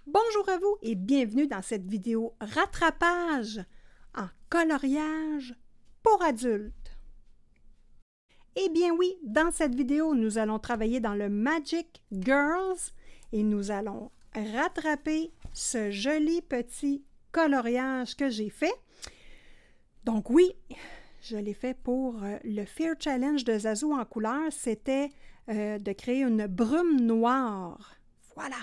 Bonjour à vous et bienvenue dans cette vidéo rattrapage en coloriage pour adultes. Eh bien oui, dans cette vidéo, nous allons travailler dans le Magic Girls et nous allons rattraper ce joli petit coloriage que j'ai fait. Donc oui, je l'ai fait pour le Fear Challenge de Zazou en couleur. C'était de créer une brume noire. Voilà.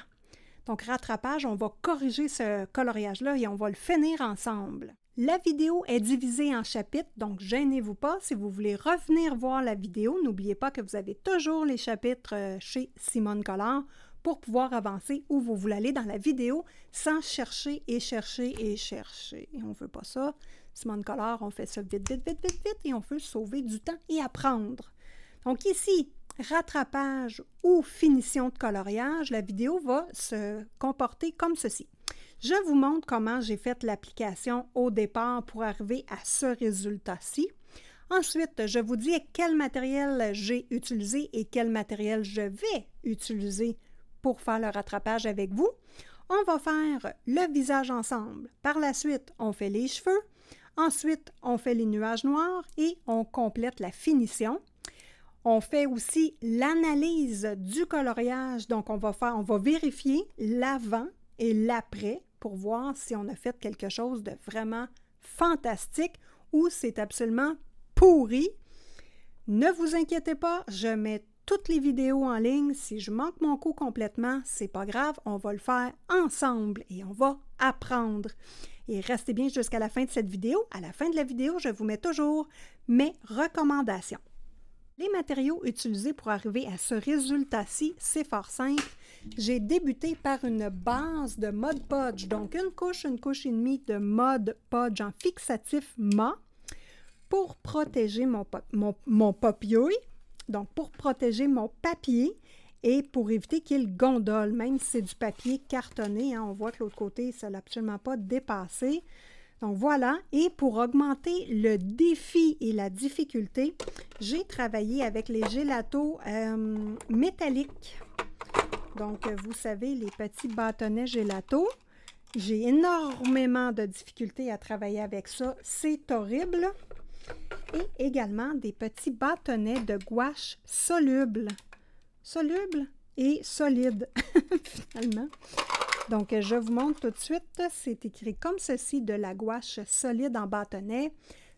Donc, rattrapage, on va corriger ce coloriage-là et on va le finir ensemble. La vidéo est divisée en chapitres, donc gênez-vous pas. Si vous voulez revenir voir la vidéo, n'oubliez pas que vous avez toujours les chapitres chez Simone Color pour pouvoir avancer où vous voulez aller dans la vidéo sans chercher et chercher et chercher. Et on ne veut pas ça. Simone Color, on fait ça vite, vite, vite, vite, vite et on veut sauver du temps et apprendre. Donc ici, rattrapage ou finition de coloriage, la vidéo va se comporter comme ceci. Je vous montre comment j'ai fait l'application au départ pour arriver à ce résultat-ci. Ensuite, je vous dis quel matériel j'ai utilisé et quel matériel je vais utiliser pour faire le rattrapage avec vous. On va faire le visage ensemble. Par la suite, on fait les cheveux. Ensuite, on fait les nuages noirs et on complète la finition. On fait aussi l'analyse du coloriage, donc on va vérifier l'avant et l'après pour voir si on a fait quelque chose de vraiment fantastique ou c'est absolument pourri. Ne vous inquiétez pas, je mets toutes les vidéos en ligne. Si je manque mon coup complètement, c'est pas grave, on va le faire ensemble et on va apprendre. Et restez bien jusqu'à la fin de cette vidéo. À la fin de la vidéo, je vous mets toujours mes recommandations. Les matériaux utilisés pour arriver à ce résultat-ci, c'est fort simple. J'ai débuté par une base de Mod Podge, donc une couche et demie de Mod Podge en fixatif mat pour protéger mon papier, donc pour protéger mon papier et pour éviter qu'il gondole, même si c'est du papier cartonné, hein, on voit que l'autre côté, ça n'a absolument pas dépassé. Donc voilà, et pour augmenter le défi et la difficulté, j'ai travaillé avec les gélatos métalliques. Donc, vous savez, les petits bâtonnets gélatos. J'ai énormément de difficultés à travailler avec ça. C'est horrible. Et également des petits bâtonnets de gouache solubles. Solubles et solides, finalement. Donc, je vous montre tout de suite, c'est écrit comme ceci, de la gouache solide en bâtonnet.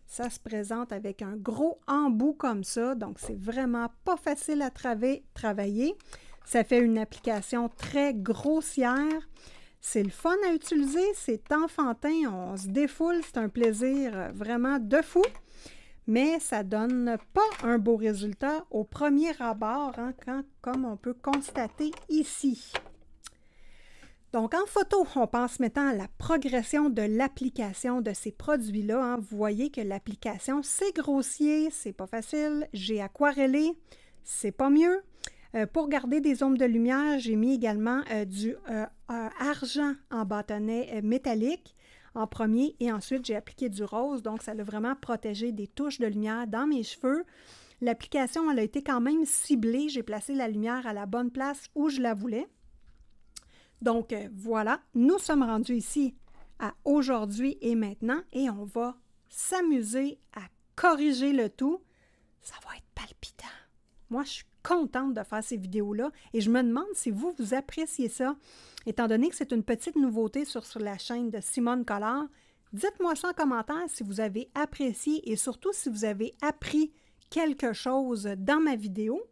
Ça se présente avec un gros embout comme ça, donc c'est vraiment pas facile à travailler. Ça fait une application très grossière. C'est le fun à utiliser, c'est enfantin, on se défoule, c'est un plaisir vraiment de fou. Mais ça ne donne pas un beau résultat au premier abord, hein, comme on peut constater ici. Donc, en photo, on pense maintenant à la progression de l'application de ces produits-là. Hein. Vous voyez que l'application, c'est grossier, c'est pas facile. J'ai aquarellé, c'est pas mieux. Pour garder des ombres de lumière, j'ai mis également du argent en bâtonnet métallique en premier et ensuite j'ai appliqué du rose. Donc, ça a vraiment protégé des touches de lumière dans mes cheveux. L'application, elle a été quand même ciblée. J'ai placé la lumière à la bonne place où je la voulais. Donc, voilà, nous sommes rendus ici à aujourd'hui et maintenant et on va s'amuser à corriger le tout. Ça va être palpitant. Moi, je suis contente de faire ces vidéos-là et je me demande si vous appréciez ça. Étant donné que c'est une petite nouveauté sur la chaîne de Simone Color, dites-moi ça en commentaire si vous avez apprécié et surtout si vous avez appris quelque chose dans ma vidéo.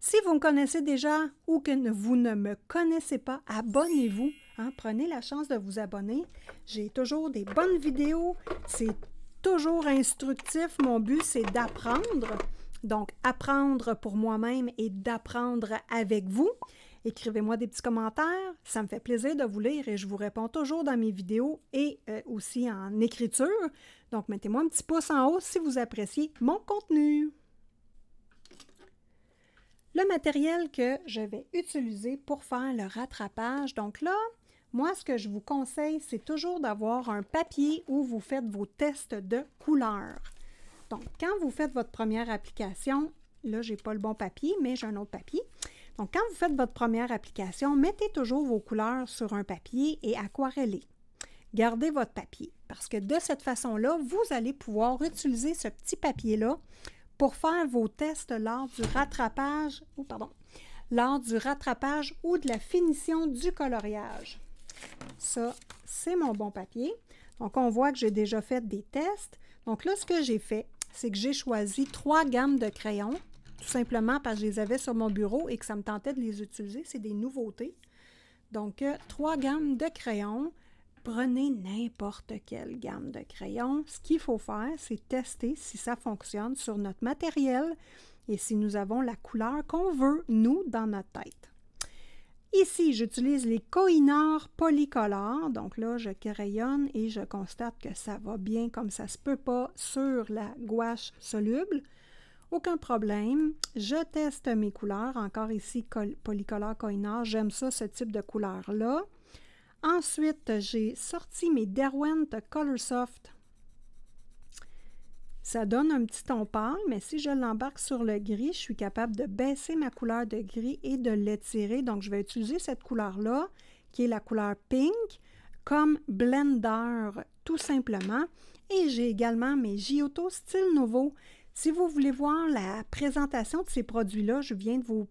Si vous me connaissez déjà ou que vous ne me connaissez pas, abonnez-vous. Hein, prenez la chance de vous abonner. J'ai toujours des bonnes vidéos. C'est toujours instructif. Mon but, c'est d'apprendre. Donc, apprendre pour moi-même et d'apprendre avec vous. Écrivez-moi des petits commentaires. Ça me fait plaisir de vous lire et je vous réponds toujours dans mes vidéos et aussi en écriture. Donc, mettez-moi un petit pouce en haut si vous appréciez mon contenu. Le matériel que je vais utiliser pour faire le rattrapage. Donc là, moi, ce que je vous conseille, c'est toujours d'avoir un papier où vous faites vos tests de couleurs. Donc, quand vous faites votre première application, là, je n'ai pas le bon papier, mais j'ai un autre papier. Donc, quand vous faites votre première application, mettez toujours vos couleurs sur un papier et aquarellez. Gardez votre papier parce que de cette façon-là, vous allez pouvoir utiliser ce petit papier-là pour faire vos tests lors du rattrapage, ou de la finition du coloriage. Ça, c'est mon bon papier. Donc, on voit que j'ai déjà fait des tests. Donc là, ce que j'ai fait, c'est que j'ai choisi 3 gammes de crayons, tout simplement parce que je les avais sur mon bureau et que ça me tentait de les utiliser. C'est des nouveautés. Donc, 3 gammes de crayons. Prenez n'importe quelle gamme de crayons. Ce qu'il faut faire, c'est tester si ça fonctionne sur notre matériel et si nous avons la couleur qu'on veut, nous, dans notre tête. Ici, j'utilise les Koh-i-Noor Polycolor. Donc là, je crayonne et je constate que ça va bien comme ça se peut pas sur la gouache soluble. Aucun problème. Je teste mes couleurs. Encore ici, Polycolor Koh-i-Noor. J'aime ça, ce type de couleur-là. Ensuite, j'ai sorti mes Derwent Coloursoft. Ça donne un petit ton pâle, mais si je l'embarque sur le gris, je suis capable de baisser ma couleur de gris et de l'étirer. Donc, je vais utiliser cette couleur-là, qui est la couleur pink, comme blender, tout simplement. Et j'ai également mes Giotto Style Nouveau. Si vous voulez voir la présentation de ces produits-là, je viens de vous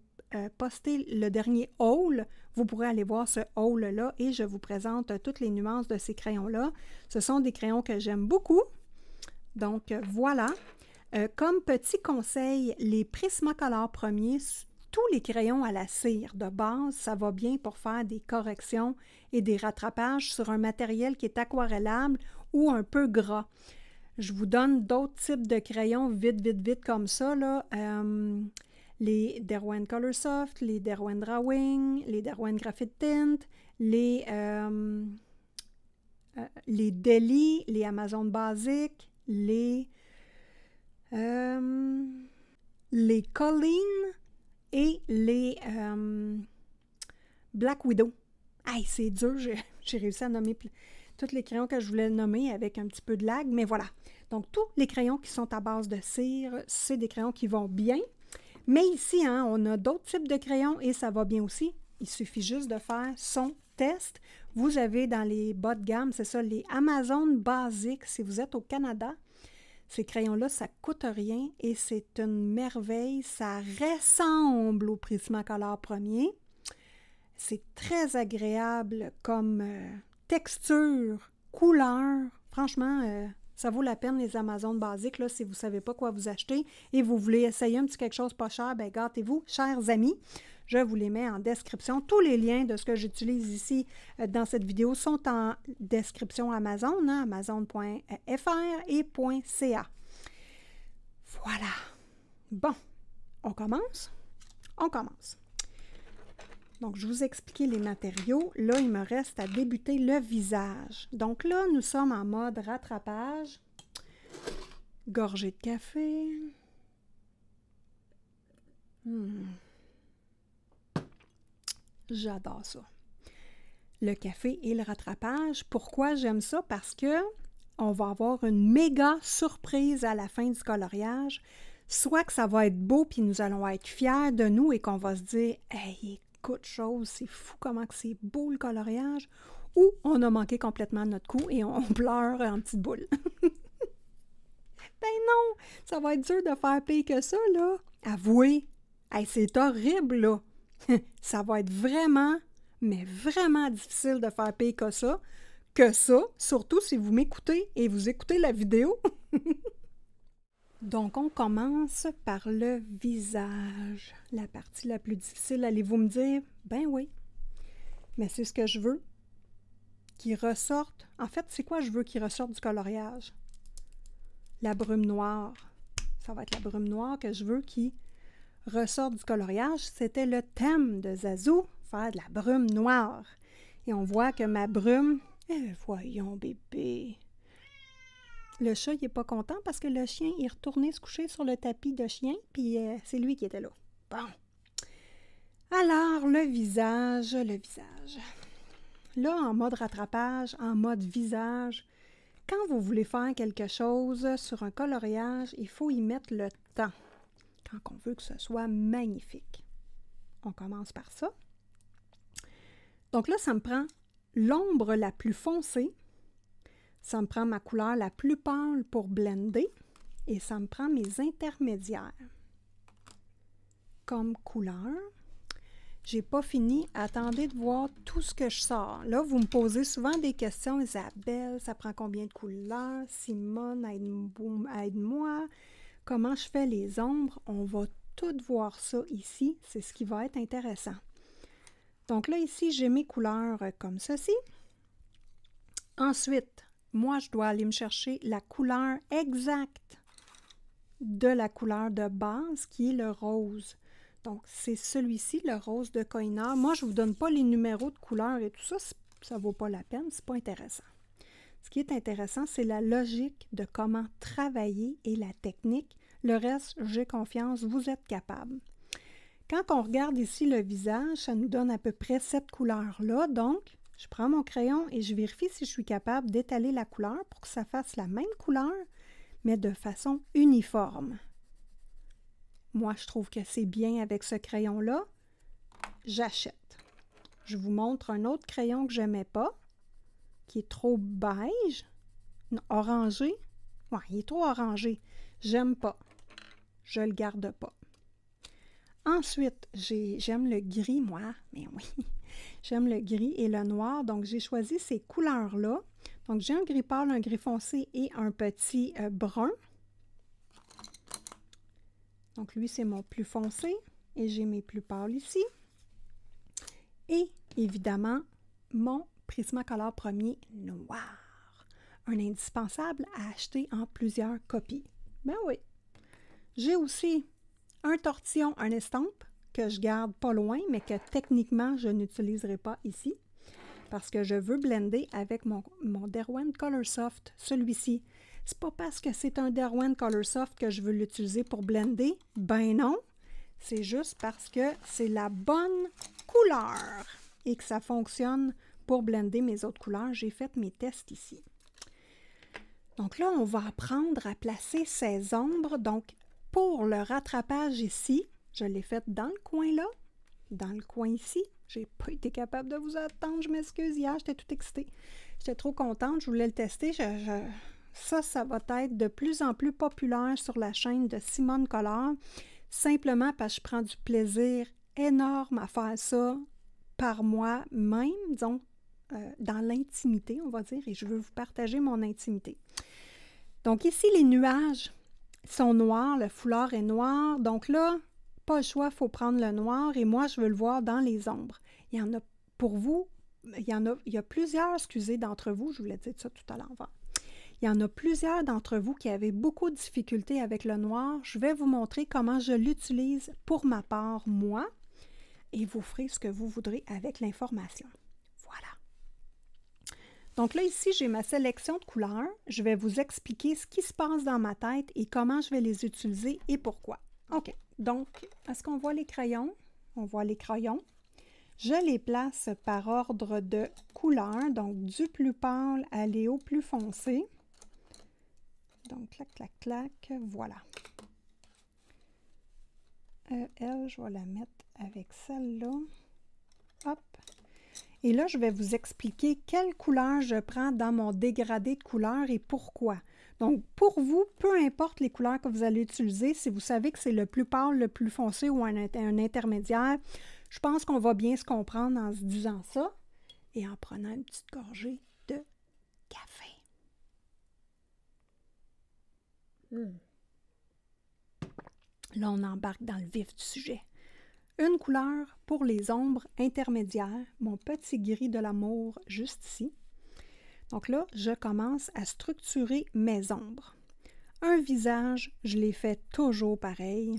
poster le dernier haul. Vous pourrez aller voir ce haul-là et je vous présente toutes les nuances de ces crayons-là. Ce sont des crayons que j'aime beaucoup. Donc, voilà. Comme petit conseil, les Prismacolor premiers, tous les crayons à la cire de base, ça va bien pour faire des corrections et des rattrapages sur un matériel qui est aquarellable ou un peu gras. Je vous donne d'autres types de crayons vite comme ça, là. Les Derwent Coloursoft, les Derwent Drawing, les Derwent Graphite Tint, les Deli, les Amazon Basic, les Colleen et les Black Widow. Hey, c'est dur, j'ai réussi à nommer tous les crayons que je voulais nommer avec un petit peu de lag, mais voilà. Donc, tous les crayons qui sont à base de cire, c'est des crayons qui vont bien. Mais ici, hein, on a d'autres types de crayons et ça va bien aussi. Il suffit juste de faire son test. Vous avez dans les bas de gamme, c'est ça, les Amazon Basic. Si vous êtes au Canada, ces crayons-là, ça ne coûte rien et c'est une merveille. Ça ressemble au Prismacolor premier. C'est très agréable comme texture, couleur. Franchement, ça vaut la peine, les Amazon basiques, là, si vous ne savez pas quoi vous acheter et vous voulez essayer un petit quelque chose pas cher, bien gâtez-vous, chers amis. Je vous les mets en description. Tous les liens de ce que j'utilise ici dans cette vidéo sont en description Amazon, hein, amazon.fr et .ca. Voilà. Bon, on commence? On commence. Donc, je vous ai expliqué les matériaux. Là, il me reste à débuter le visage. Donc là, nous sommes en mode rattrapage. Gorgée de café. J'adore ça. Le café et le rattrapage. Pourquoi j'aime ça? Parce que on va avoir une méga surprise à la fin du coloriage. Soit que ça va être beau, puis nous allons être fiers de nous et qu'on va se dire « Hey, écoute, chose, c'est fou comment que c'est beau le coloriage », ou on a manqué complètement notre coup et on pleure en petite boule. Ben non, ça va être dur de faire pire que ça, là. Avouez, hey, c'est horrible, là. Ça va être vraiment, mais vraiment difficile de faire pire que ça, surtout si vous m'écoutez et vous écoutez la vidéo. Donc, on commence par le visage. La partie la plus difficile, allez-vous me dire? Ben oui, mais c'est ce que je veux, qu'il ressorte. En fait, c'est quoi je veux qu'il ressorte du coloriage? La brume noire. Ça va être la brume noire que je veux qui ressorte du coloriage. C'était le thème de Zazou, faire de la brume noire. Et on voit que ma brume... voyons, bébé... Le chat, il n'est pas content parce que le chien est retourné se coucher sur le tapis de chien, puis c'est lui qui était là. Bon. Alors, le visage. Là, en mode rattrapage, en mode visage, quand vous voulez faire quelque chose sur un coloriage, il faut y mettre le temps, quand on veut que ce soit magnifique. On commence par ça. Donc là, ça me prend l'ombre la plus foncée. Ça me prend ma couleur la plus pâle pour blender. Et ça me prend mes intermédiaires comme couleur. J'ai pas fini. Attendez de voir tout ce que je sors. Là, vous me posez souvent des questions. Isabelle, ça prend combien de couleurs? Simone, aide-moi. Comment je fais les ombres? On va tout voir ça ici. C'est ce qui va être intéressant. Donc là, ici, j'ai mes couleurs comme ceci. Ensuite, moi, je dois aller me chercher la couleur exacte de la couleur de base, qui est le rose. Donc, c'est celui-ci, le rose de Koh-i-Noor. Moi, je ne vous donne pas les numéros de couleurs et tout ça, ça ne vaut pas la peine, c'est pas intéressant. Ce qui est intéressant, c'est la logique de comment travailler et la technique. Le reste, j'ai confiance, vous êtes capable. Quand on regarde ici le visage, ça nous donne à peu près cette couleur-là. Donc, je prends mon crayon et je vérifie si je suis capable d'étaler la couleur pour que ça fasse la même couleur, mais de façon uniforme. Moi, je trouve que c'est bien avec ce crayon-là. J'achète. Je vous montre un autre crayon que je n'aimais pas, qui est trop beige. Non, orangé. Ouais, il est trop orangé. J'aime pas. Je le garde pas. Ensuite, j'aime le gris, moi. Mais oui, j'aime le gris et le noir. Donc, j'ai choisi ces couleurs-là. Donc, j'ai un gris pâle, un gris foncé et un petit brun. Donc, lui, c'est mon plus foncé et j'ai mes plus pâles ici. Et, évidemment, mon Prismacolor premier noir. Un indispensable à acheter en plusieurs copies. Ben oui. J'ai aussi un tortillon, un estampe que je garde pas loin, mais que techniquement, je n'utiliserai pas ici parce que je veux blender avec mon Derwent Colorsoft, celui-ci. C'est pas parce que c'est un Derwent Colorsoft que je veux l'utiliser pour blender. Ben non, c'est juste parce que c'est la bonne couleur et que ça fonctionne pour blender mes autres couleurs. J'ai fait mes tests ici. Donc là, on va apprendre à placer ces ombres. Donc, pour le rattrapage ici, je l'ai fait dans le coin là, dans le coin ici. J'ai pas été capable de vous attendre, je m'excuse. Hier, j'étais toute excitée. J'étais trop contente, je voulais le tester. Ça va être de plus en plus populaire sur la chaîne de Simone Color, simplement parce que je prends du plaisir énorme à faire ça par moi-même, disons, dans l'intimité, on va dire, et je veux vous partager mon intimité. Donc ici, les nuages sont noirs, le foulard est noir, donc là, pas le choix, il faut prendre le noir, et moi, je veux le voir dans les ombres. Il y en a pour vous, il y a plusieurs, excusez, d'entre vous, je voulais dire ça tout à l'envers. Il y en a plusieurs d'entre vous qui avaient beaucoup de difficultés avec le noir. Je vais vous montrer comment je l'utilise pour ma part, moi, et vous ferez ce que vous voudrez avec l'information. Voilà. Donc là, ici, j'ai ma sélection de couleurs. Je vais vous expliquer ce qui se passe dans ma tête et comment je vais les utiliser et pourquoi. OK. Donc, est-ce qu'on voit les crayons? On voit les crayons. Je les place par ordre de couleur, donc du plus pâle à aller au plus foncé. Donc, clac, clac, clac, voilà. Elle, je vais la mettre avec celle-là. Hop. Et là, je vais vous expliquer quelle couleur je prends dans mon dégradé de couleurs et pourquoi. Donc, pour vous, peu importe les couleurs que vous allez utiliser, si vous savez que c'est le plus pâle, le plus foncé ou un intermédiaire, je pense qu'on va bien se comprendre en se disant ça et en prenant une petite gorgée de café. Là, on embarque dans le vif du sujet. Une couleur pour les ombres intermédiaires, mon petit gris de l'amour juste ici. Donc là, je commence à structurer mes ombres. Un visage, je l'ai fait toujours pareil.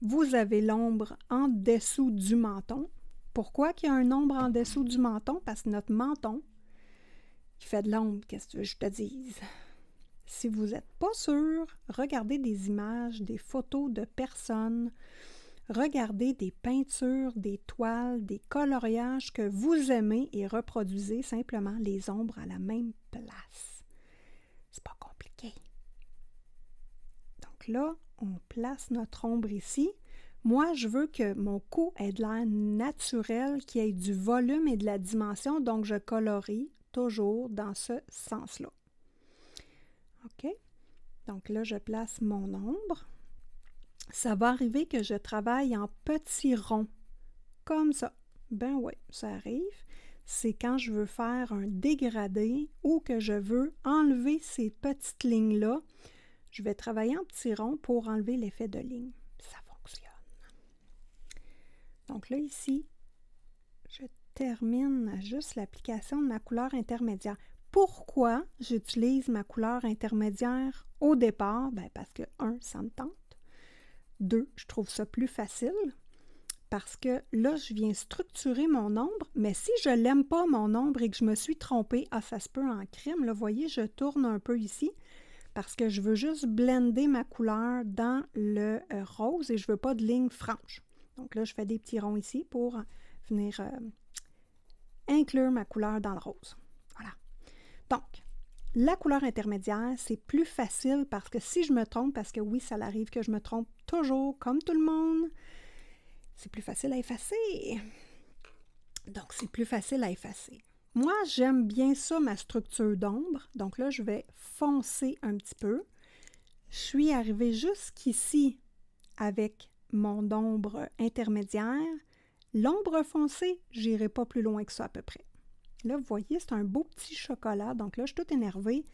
Vous avez l'ombre en dessous du menton. Pourquoi qu'il y a un ombre en dessous du menton? Parce que notre menton, il fait de l'ombre, qu'est-ce que tu veux que je te dise? Si vous n'êtes pas sûr, regardez des images, des photos de personnes, regardez des peintures, des toiles, des coloriages que vous aimez et reproduisez simplement les ombres à la même place. C'est pas compliqué. Donc là, on place notre ombre ici. Moi, je veux que mon cou ait de l'air naturel, qu'il y ait du volume et de la dimension, donc je colorie toujours dans ce sens-là. OK? Donc là, je place mon ombre. Ça va arriver que je travaille en petits ronds, comme ça. Ben oui, ça arrive. C'est quand je veux faire un dégradé ou que je veux enlever ces petites lignes-là. Je vais travailler en petits ronds pour enlever l'effet de ligne. Ça fonctionne. Donc là, ici, je termine juste l'application de ma couleur intermédiaire. Pourquoi j'utilise ma couleur intermédiaire au départ? Bien, parce que, 1, ça me tente. 2, je trouve ça plus facile. Parce que là, je viens structurer mon ombre, mais si je ne l'aime pas, mon ombre, et que je me suis trompée, ça se peut en crime, là, vous voyez, je tourne un peu ici, parce que je veux juste blender ma couleur dans le rose et je ne veux pas de ligne franche. Donc là, je fais des petits ronds ici pour venir inclure ma couleur dans le rose. Voilà. Donc, la couleur intermédiaire, c'est plus facile parce que si je me trompe, parce que oui, ça arrive que je me trompe toujours, comme tout le monde, c'est plus facile à effacer. Donc, c'est plus facile à effacer. Moi, j'aime bien ça, ma structure d'ombre. Donc là, je vais foncer un petit peu. Je suis arrivée jusqu'ici avec mon ombre intermédiaire. L'ombre foncée, je n'irai pas plus loin que ça à peu près. Là, vous voyez, c'est un beau petit chocolat. Donc là, je suis toute énervée.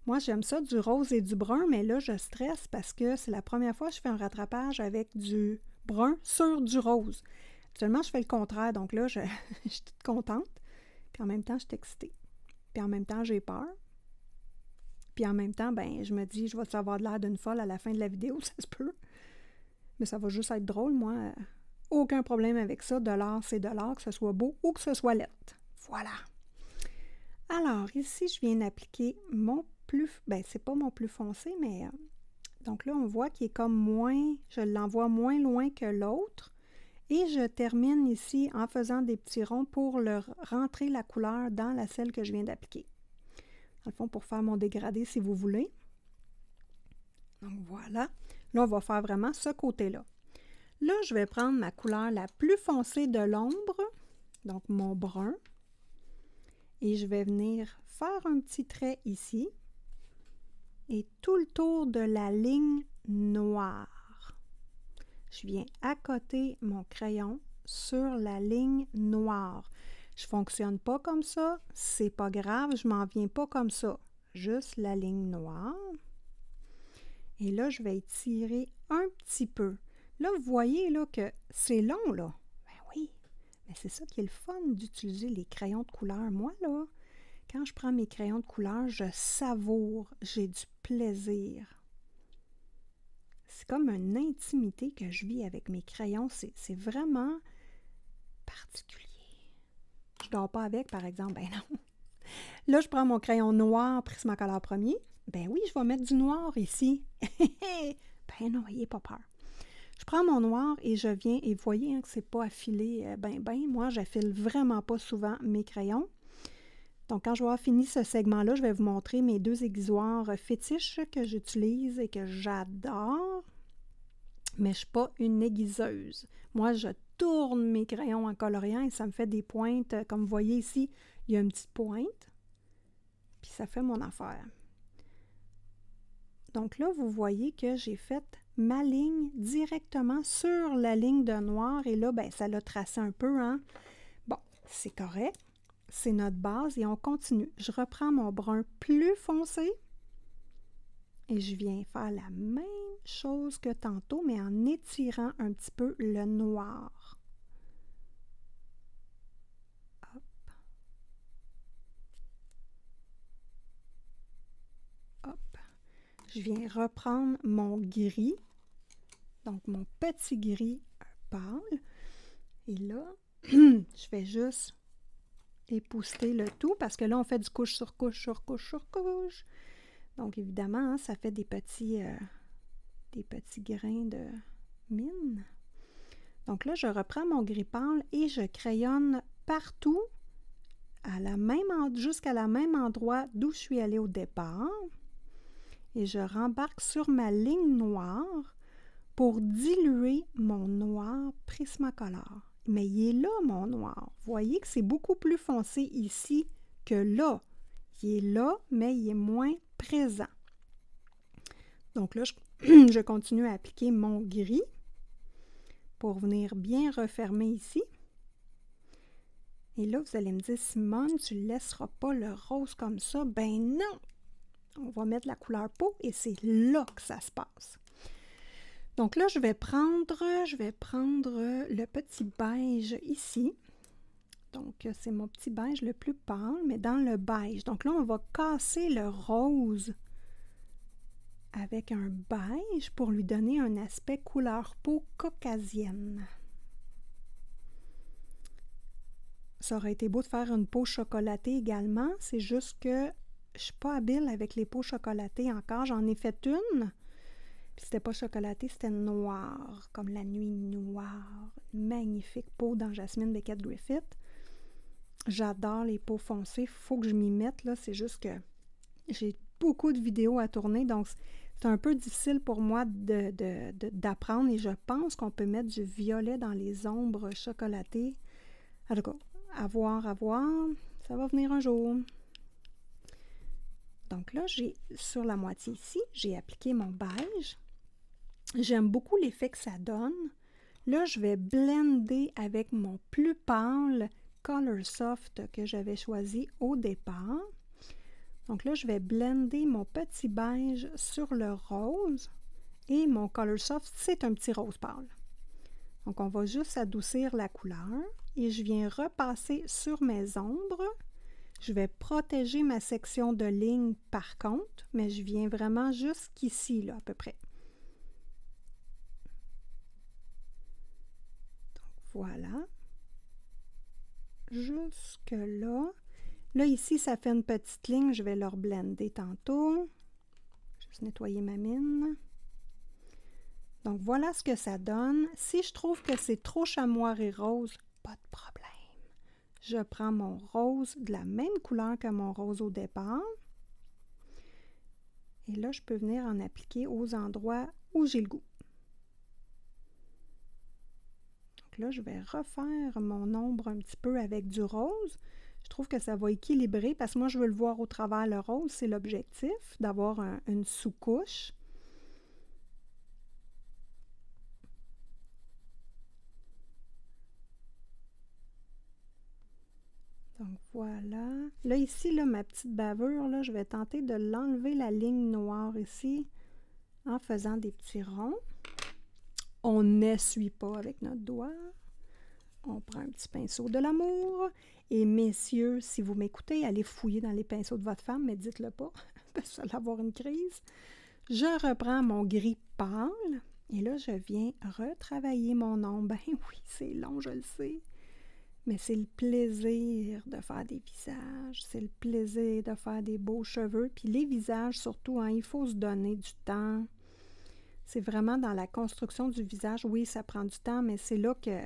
Moi, j'aime ça du rose et du brun, mais là, je stresse parce que c'est la première fois que je fais un rattrapage avec du brun sur du rose. Actuellement, je fais le contraire. Donc là, je suis toute contente. Puis en même temps, je suis excitée. Puis en même temps, j'ai peur. Puis en même temps, ben, je me dis, je vais avoir de l'air d'une folle à la fin de la vidéo, ça se peut. Mais ça va juste être drôle, moi. Aucun problème avec ça. De l'art, c'est de l'art, que ce soit beau ou que ce soit laid. Voilà. Alors, ici, je viens d'appliquer mon plus... Ben, c'est pas mon plus foncé, mais... donc là, on voit qu'il est comme moins... Je l'envoie moins loin que l'autre. Et je termine ici en faisant des petits ronds pour rentrer la couleur dans la celle que je viens d'appliquer. Dans le fond, pour faire mon dégradé, si vous voulez. Donc voilà. Là, on va faire vraiment ce côté-là. Là, je vais prendre ma couleur la plus foncée de l'ombre, donc mon brun. Et je vais venir faire un petit trait ici. Et tout le tour de la ligne noire. Je viens accoter mon crayon sur la ligne noire. Je ne fonctionne pas comme ça, c'est pas grave, je m'en viens pas comme ça. Juste la ligne noire. Et là, je vais étirer un petit peu. Là, vous voyez là, que c'est long, là. Ben oui, mais c'est ça qui est le fun d'utiliser les crayons de couleur. Moi, là, quand je prends mes crayons de couleur, je savoure, j'ai du plaisir. C'est comme une intimité que je vis avec mes crayons. C'est vraiment particulier. Je ne dors pas avec, par exemple. Ben non. Là, je prends mon crayon noir Prismacolor premier. Ben oui, je vais mettre du noir ici. Ben non, n'ayez pas peur. Je prends mon noir et je viens, et vous voyez hein, que c'est pas affilé moi, j'affile vraiment pas souvent mes crayons. Donc, quand je vais avoir fini ce segment-là, je vais vous montrer mes deux aiguisoirs fétiches que j'utilise et que j'adore. Mais je ne suis pas une aiguiseuse. Moi, je tourne mes crayons en coloriant et ça me fait des pointes. Comme vous voyez ici, il y a une petite pointe. Puis ça fait mon affaire. Donc là, vous voyez que j'ai fait ma ligne directement sur la ligne de noir. Et là, ben, ça l'a tracé un peu. Hein? Bon, c'est correct. C'est notre base et on continue. Je reprends mon brun plus foncé et je viens faire la même chose que tantôt, mais en étirant un petit peu le noir. Hop. Hop. Je viens reprendre mon gris, donc mon petit gris pâle. Et là, je vais juste épousseter le tout parce que là, on fait du couche sur couche sur couche sur couche. Donc, évidemment, hein, ça fait des petits grains de mine. Donc là, je reprends mon gris pâle et je crayonne partout jusqu'à la même endroit d'où je suis allée au départ. Et je rembarque sur ma ligne noire pour diluer mon noir Prismacolor. Mais il est là, mon noir. Vous voyez que c'est beaucoup plus foncé ici que là. Il est là, mais il est moins présent. Donc là, je continue à appliquer mon gris pour venir bien refermer ici. Et là, vous allez me dire, Simone, tu ne laisseras pas le rose comme ça. Ben non! On va mettre la couleur peau et c'est là que ça se passe. Donc là, je vais prendre le petit beige ici. Donc, c'est mon petit beige le plus pâle, mais dans le beige. Donc là, on va casser le rose avec un beige pour lui donner un aspect couleur peau caucasienne. Ça aurait été beau de faire une peau chocolatée également. C'est juste que je ne suis pas habile avec les peaux chocolatées encore. J'en ai fait une. Puis c'était pas chocolaté, c'était noir, comme la nuit noire. Une magnifique peau dans Jasmine Beckett Griffith. J'adore les peaux foncées. Il faut que je m'y mette, là. C'est juste que j'ai beaucoup de vidéos à tourner, donc c'est un peu difficile pour moi d'apprendre. Et je pense qu'on peut mettre du violet dans les ombres chocolatées. En tout cas, à voir. Ça va venir un jour. Donc là, sur la moitié ici, j'ai appliqué mon beige. J'aime beaucoup l'effet que ça donne. Là, je vais blender avec mon plus pâle Color Soft que j'avais choisi au départ. Donc là, je vais blender mon petit beige sur le rose. Et mon Color Soft, c'est un petit rose pâle. Donc, on va juste adoucir la couleur. Et je viens repasser sur mes ombres. Je vais protéger ma section de ligne par contre, mais je viens vraiment jusqu'ici, là, à peu près. Donc, voilà. Jusque là. Là, ici, ça fait une petite ligne. Je vais le reblender tantôt. Juste nettoyer ma mine. Donc, voilà ce que ça donne. Si je trouve que c'est trop chamois et rose, pas de problème. Je prends mon rose de la même couleur que mon rose au départ. Et là, je peux venir en appliquer aux endroits où j'ai le goût. Donc là, je vais refaire mon ombre un petit peu avec du rose. Je trouve que ça va équilibrer parce que moi, je veux le voir au travers le rose. C'est l'objectif, d'avoir une sous-couche. Donc voilà. Là, ici, là, ma petite bavure, là, je vais tenter de l'enlever la ligne noire ici en faisant des petits ronds. On n'essuie pas avec notre doigt. On prend un petit pinceau de l'amour. Et messieurs, si vous m'écoutez, allez fouiller dans les pinceaux de votre femme, mais dites-le pas, parce que ça va avoir une crise. Je reprends mon gris pâle. Et là, je viens retravailler mon ombre. Ben oui, c'est long, je le sais. Mais c'est le plaisir de faire des visages, c'est le plaisir de faire des beaux cheveux. Puis les visages, surtout, hein, il faut se donner du temps. C'est vraiment dans la construction du visage. Oui, ça prend du temps, mais c'est là que,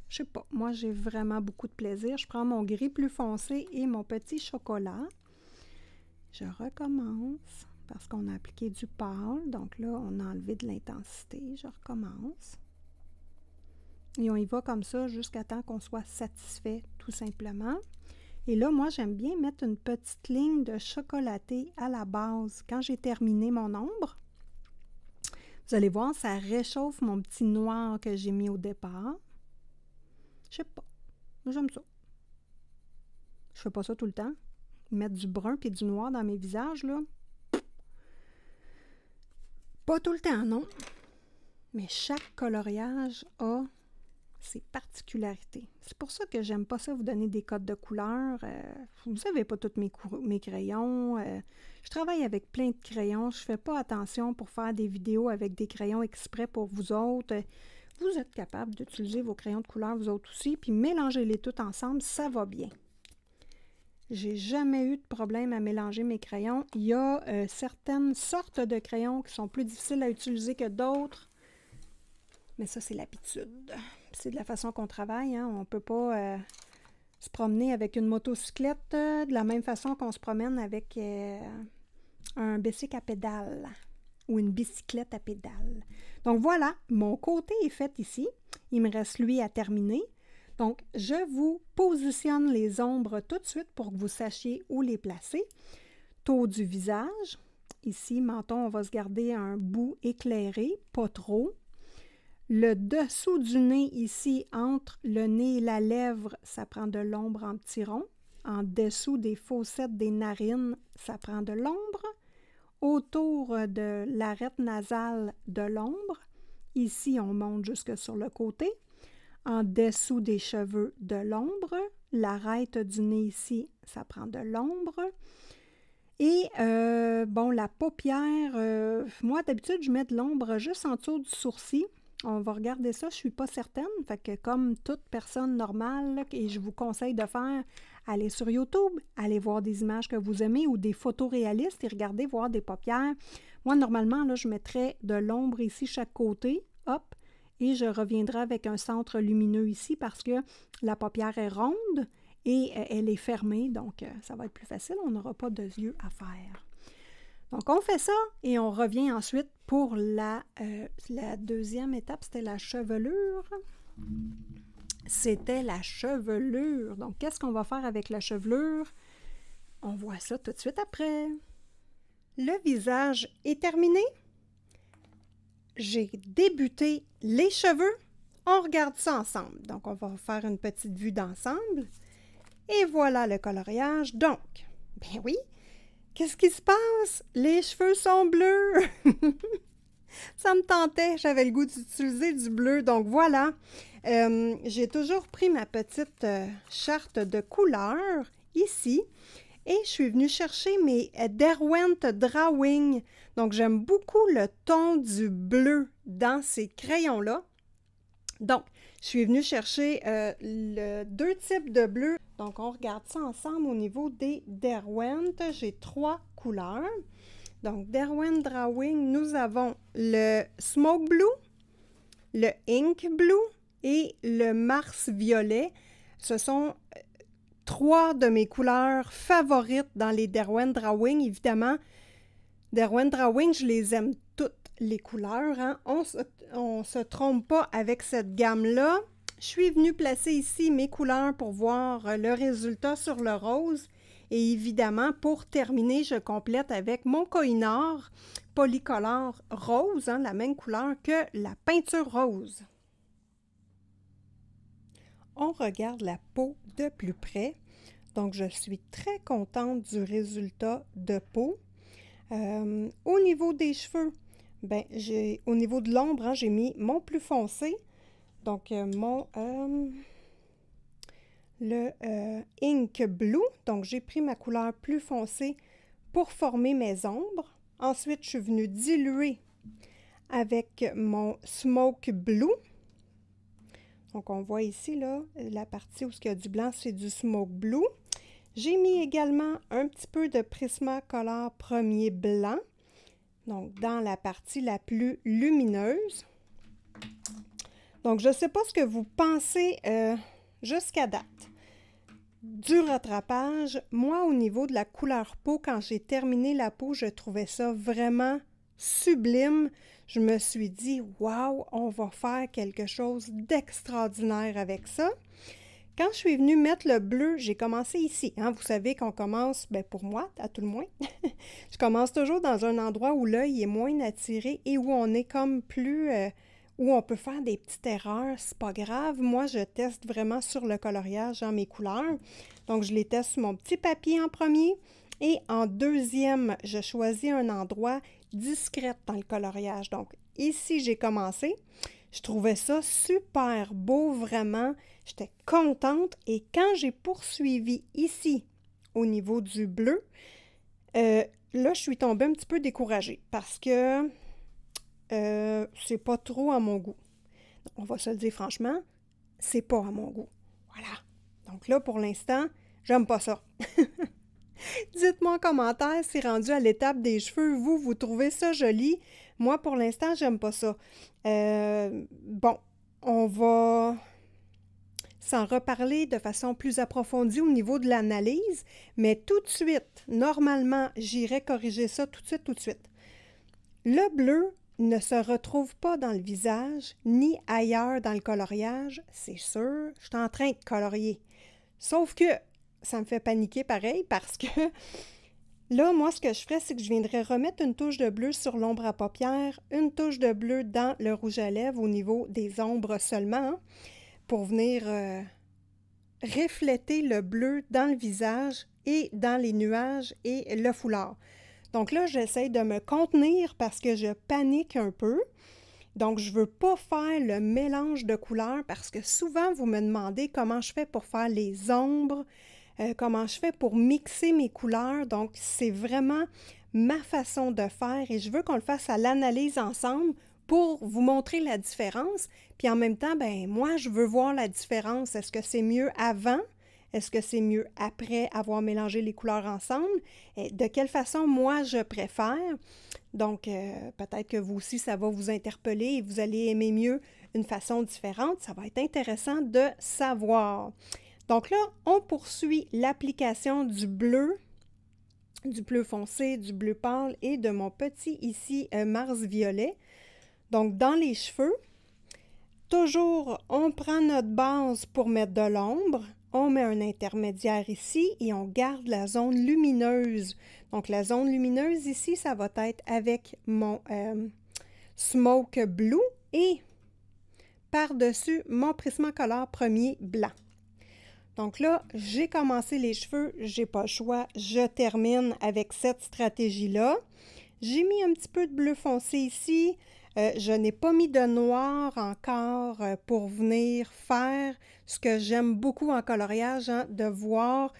je sais pas, moi j'ai vraiment beaucoup de plaisir. Je prends mon gris plus foncé et mon petit chocolat. Je recommence parce qu'on a appliqué du pâle. Donc là, on a enlevé de l'intensité. Je recommence. Et on y va comme ça jusqu'à temps qu'on soit satisfait, tout simplement. Et là, moi, j'aime bien mettre une petite ligne de chocolaté à la base quand j'ai terminé mon ombre. Vous allez voir, ça réchauffe mon petit noir que j'ai mis au départ. Je sais pas. J'aime ça. Je fais pas ça tout le temps. Mettre du brun et du noir dans mes visages, là. Pas tout le temps, non. Mais chaque coloriage a ses particularités. C'est pour ça que j'aime pas ça vous donner des codes de couleurs. Vous savez pas tous mes crayons. Je travaille avec plein de crayons. Je fais pas attention pour faire des vidéos avec des crayons exprès pour vous autres. Vous êtes capable d'utiliser vos crayons de couleur, vous autres aussi, puis mélangez-les tous ensemble, ça va bien. J'ai jamais eu de problème à mélanger mes crayons. Il y a certaines sortes de crayons qui sont plus difficiles à utiliser que d'autres. Mais ça, c'est l'habitude. C'est de la façon qu'on travaille. Hein? On ne peut pas se promener avec une motocyclette de la même façon qu'on se promène avec un bicycle à pédale. ou une bicyclette à pédales. Donc voilà, mon côté est fait ici. Il me reste lui à terminer. Donc, je vous positionne les ombres tout de suite pour que vous sachiez où les placer. Tour du visage. Ici, menton, on va se garder un bout éclairé, pas trop. Le dessous du nez ici, entre le nez et la lèvre, ça prend de l'ombre en petits ronds. En dessous des fossettes des narines, ça prend de l'ombre. Autour de l'arête nasale, de l'ombre. Ici, on monte jusque sur le côté. En dessous des cheveux, de l'ombre. L'arête du nez ici, ça prend de l'ombre. Et, bon, la paupière, moi, d'habitude, je mets de l'ombre juste en dessous du sourcil. On va regarder ça, je ne suis pas certaine. Fait que comme toute personne normale, là, et je vous conseille de faire, allez sur YouTube, allez voir des images que vous aimez ou des photos réalistes et regardez voir des paupières. Moi, normalement, là, je mettrais de l'ombre ici chaque côté, hop, et je reviendrai avec un centre lumineux ici parce que la paupière est ronde et elle est fermée, donc ça va être plus facile, on n'aura pas de yeux à faire. Donc, on fait ça et on revient ensuite pour la deuxième étape, c'était la chevelure. C'était la chevelure. Donc, qu'est-ce qu'on va faire avec la chevelure? On voit ça tout de suite après. Le visage est terminé. J'ai débuté les cheveux. On regarde ça ensemble. Donc, on va faire une petite vue d'ensemble. Et voilà le coloriage. Donc, ben oui, qu'est-ce qui se passe? Les cheveux sont bleus! Ça me tentait, j'avais le goût d'utiliser du bleu. Donc voilà, j'ai toujours pris ma petite charte de couleurs ici et je suis venue chercher mes Derwent Drawing. Donc j'aime beaucoup le ton du bleu dans ces crayons-là. Donc, je suis venue chercher deux types de bleu. Donc, on regarde ça ensemble au niveau des Derwent. J'ai 3 couleurs. Donc, Derwent Drawing, nous avons le Smoke Blue, le Ink Blue et le Mars Violet. Ce sont 3 de mes couleurs favorites dans les Derwent Drawing. Évidemment, Derwent Drawing, je les aime toutes les couleurs. Hein? On se trompe pas avec cette gamme-là. Je suis venue placer ici mes couleurs pour voir le résultat sur le rose. Et évidemment, pour terminer, je complète avec mon Koh-i-Noor Polycolor rose, hein, la même couleur que la peinture rose. On regarde la peau de plus près. Donc, je suis très contente du résultat de peau. Au niveau des cheveux, ben, au niveau de l'ombre, hein, j'ai mis mon plus foncé. Donc, le Ink Blue. Donc, j'ai pris ma couleur plus foncée pour former mes ombres. Ensuite, je suis venue diluer avec mon Smoke Blue. Donc, on voit ici, là, la partie où il y a du blanc, c'est du Smoke Blue. J'ai mis également un petit peu de Prismacolor premier blanc. Donc, dans la partie la plus lumineuse. Donc, je ne sais pas ce que vous pensez jusqu'à date du rattrapage. Moi, au niveau de la couleur peau, quand j'ai terminé la peau, je trouvais ça vraiment sublime. Je me suis dit, waouh, on va faire quelque chose d'extraordinaire avec ça. Quand je suis venue mettre le bleu, j'ai commencé ici. Hein? Vous savez qu'on commence, ben pour moi, à tout le moins, je commence toujours dans un endroit où l'œil est moins attiré et où on est comme plus... où on peut faire des petites erreurs, c'est pas grave. Moi, je teste vraiment sur le coloriage dans mes couleurs. Donc, je les teste sur mon petit papier en premier. Et en deuxième, je choisis un endroit discret dans le coloriage. Donc, ici, j'ai commencé. Je trouvais ça super beau, vraiment. J'étais contente. Et quand j'ai poursuivi ici, au niveau du bleu, là, je suis tombée un petit peu découragée parce que c'est pas trop à mon goût. On va se le dire franchement, c'est pas à mon goût. Voilà. Donc là, pour l'instant, j'aime pas ça. Dites-moi en commentaire si rendu à l'étape des cheveux, vous trouvez ça joli. Moi, pour l'instant, j'aime pas ça. Bon, on va s'en reparler de façon plus approfondie au niveau de l'analyse, mais tout de suite, normalement, j'irai corriger ça tout de suite. Le bleu ne se retrouve pas dans le visage ni ailleurs dans le coloriage, c'est sûr. Je suis en train de colorier. Sauf que ça me fait paniquer pareil parce que là, moi, ce que je ferais, c'est que je viendrais remettre une touche de bleu sur l'ombre à paupières, une touche de bleu dans le rouge à lèvres au niveau des ombres seulement, hein, pour venir refléter le bleu dans le visage et dans les nuages et le foulard. Donc là, j'essaie de me contenir parce que je panique un peu. Donc, je ne veux pas faire le mélange de couleurs parce que souvent, vous me demandez comment je fais pour faire les ombres, comment je fais pour mixer mes couleurs. Donc, c'est vraiment ma façon de faire et je veux qu'on le fasse à l'analyse ensemble pour vous montrer la différence. Puis en même temps, ben moi, je veux voir la différence. Est-ce que c'est mieux avant? Est-ce que c'est mieux après avoir mélangé les couleurs ensemble? Et de quelle façon, moi, je préfère? Donc, peut-être que vous aussi, ça va vous interpeller et vous allez aimer mieux une façon différente. Ça va être intéressant de savoir. Donc là, on poursuit l'application du bleu foncé, du bleu pâle et de mon petit ici Mars violet. Donc, dans les cheveux, toujours, on prend notre base pour mettre de l'ombre. On met un intermédiaire ici et on garde la zone lumineuse. Donc, la zone lumineuse ici, ça va être avec mon Smoke Blue et par-dessus mon Prismacolor premier blanc. Donc là, j'ai commencé les cheveux, j'ai pas le choix, je termine avec cette stratégie-là. J'ai mis un petit peu de bleu foncé ici. Je n'ai pas mis de noir encore pour venir faire ce que j'aime beaucoup en coloriage, hein, de voir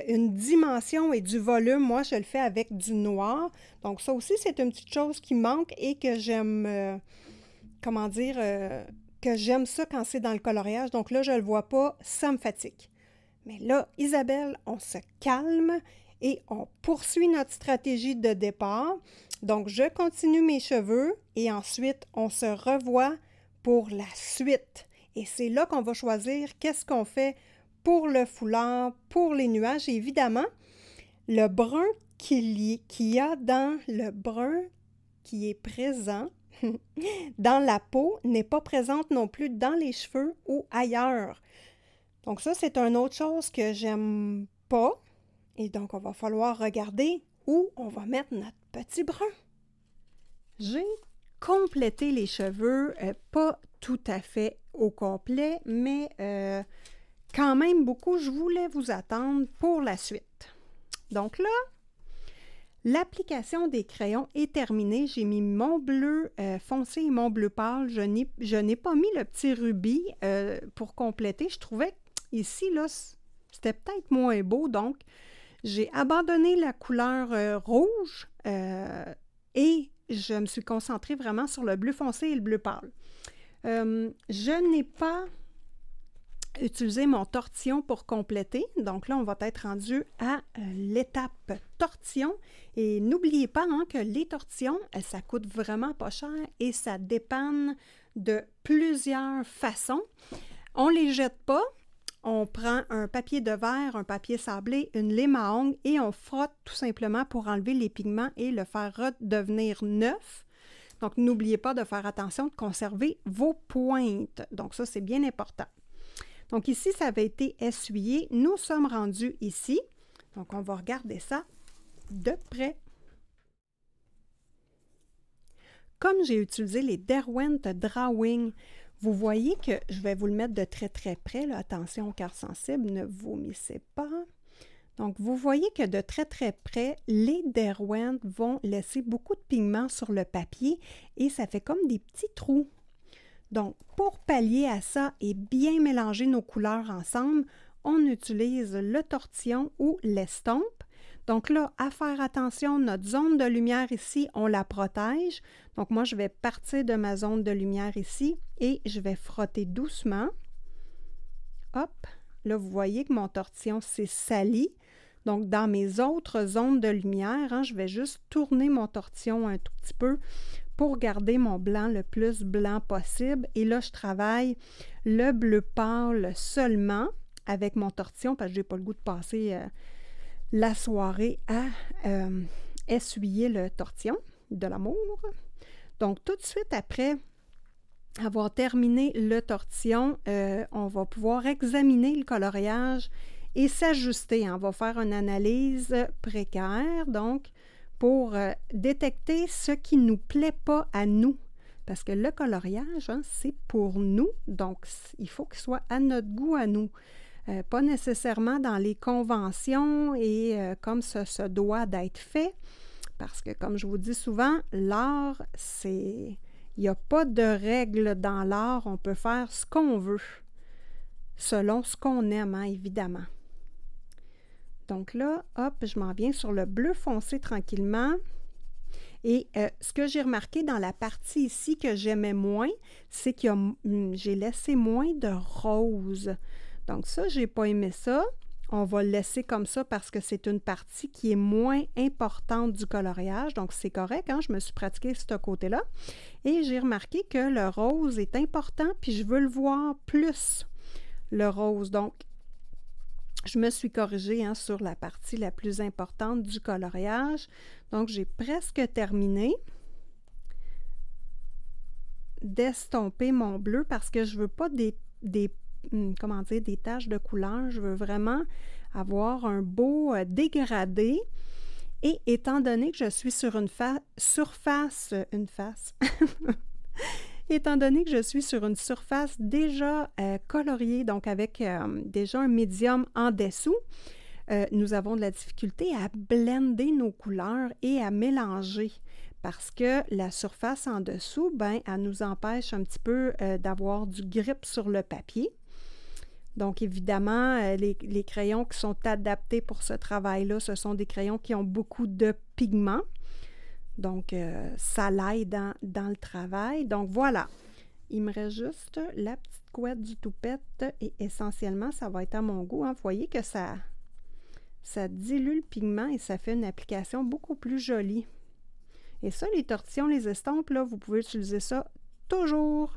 une dimension et du volume. Moi, je le fais avec du noir. Donc, ça aussi, c'est une petite chose qui manque et que j'aime, comment dire, que j'aime ça quand c'est dans le coloriage. Donc là, je ne le vois pas, ça me fatigue. Mais là, Isabelle, on se calme et on poursuit notre stratégie de départ. Donc, je continue mes cheveux et ensuite, on se revoit pour la suite. Et c'est là qu'on va choisir qu'est-ce qu'on fait pour le foulard, pour les nuages. Et évidemment, le brun qu'il y a dans le brun qui est présent dans la peau n'est pas présente non plus dans les cheveux ou ailleurs. Donc ça, c'est une autre chose que j'aime pas. Et donc, on va falloir regarder où on va mettre notre petit brun. J'ai complété les cheveux, pas tout à fait au complet, mais quand même beaucoup. Je voulais vous attendre pour la suite. Donc là, l'application des crayons est terminée. J'ai mis mon bleu foncé et mon bleu pâle. Je n'ai pas mis le petit rubis pour compléter. Je trouvais ici, là, c'était peut-être moins beau, donc j'ai abandonné la couleur rouge et je me suis concentrée vraiment sur le bleu foncé et le bleu pâle. Je n'ai pas utilisé mon tortillon pour compléter. Donc là, on va être rendu à l'étape tortillon. Et n'oubliez pas hein, que les tortillons, ça coûte vraiment pas cher et ça dépanne de plusieurs façons. On ne les jette pas. On prend un papier de verre, un papier sablé, une lime à ongles et on frotte tout simplement pour enlever les pigments et le faire redevenir neuf. Donc, n'oubliez pas de faire attention de conserver vos pointes. Donc, ça, c'est bien important. Donc, ici, ça avait été essuyé. Nous sommes rendus ici. Donc, on va regarder ça de près. Comme j'ai utilisé les Derwent Drawing, vous voyez que je vais vous le mettre de très très près. Là. Attention au cœur sensible, ne vomissez pas. Donc, vous voyez que de très très près, les Derwent vont laisser beaucoup de pigments sur le papier et ça fait comme des petits trous. Donc, pour pallier à ça et bien mélanger nos couleurs ensemble, on utilise le tortillon ou l'estompe. Donc là, à faire attention, notre zone de lumière ici, on la protège. Donc moi, je vais partir de ma zone de lumière ici et je vais frotter doucement. Hop, là, vous voyez que mon tortillon s'est sali. Donc, dans mes autres zones de lumière, hein, je vais juste tourner mon tortillon un tout petit peu pour garder mon blanc le plus blanc possible. Et là, je travaille le bleu pâle seulement avec mon tortillon parce que je n'ai pas le goût de passer la soirée à essuyer le tortillon de l'amour. Donc, tout de suite après avoir terminé le tortillon, on va pouvoir examiner le coloriage et s'ajuster. On va faire une analyse précaire, donc, pour détecter ce qui ne nous plaît pas à nous. Parce que le coloriage, hein, c'est pour nous, donc il faut qu'il soit à notre goût à nous. Pas nécessairement dans les conventions et comme ça se doit d'être fait. Parce que, comme je vous dis souvent, l'art, c'est... Il n'y a pas de règles dans l'art. On peut faire ce qu'on veut, selon ce qu'on aime, hein, évidemment. Donc là, hop, je m'en viens sur le bleu foncé tranquillement. Et ce que j'ai remarqué dans la partie ici que j'aimais moins, c'est que j'ai laissé moins de rose. Donc ça, je n'ai pas aimé ça. On va le laisser comme ça parce que c'est une partie qui est moins importante du coloriage. Donc, c'est correct, hein? Je me suis pratiquée sur ce côté-là. Et j'ai remarqué que le rose est important, puis je veux le voir plus, le rose. Donc, je me suis corrigée, hein, sur la partie la plus importante du coloriage. Donc, j'ai presque terminé d'estomper mon bleu parce que je ne veux pas des taches de couleur. Je veux vraiment avoir un beau dégradé. Et étant donné que je suis sur étant donné que je suis sur une surface déjà coloriée, donc avec déjà un médium en dessous, nous avons de la difficulté à blender nos couleurs et à mélanger. Parce que la surface en dessous, ben, elle nous empêche un petit peu d'avoir du grip sur le papier. Donc, évidemment, les crayons qui sont adaptés pour ce travail-là, ce sont des crayons qui ont beaucoup de pigments. Donc, ça l'aide dans le travail. Donc, voilà. Il me reste juste la petite couette du toupette et essentiellement, ça va être à mon goût, hein. Vous voyez que ça dilue le pigment et ça fait une application beaucoup plus jolie. Et ça, les tortillons, les estampes, là, vous pouvez utiliser ça toujours.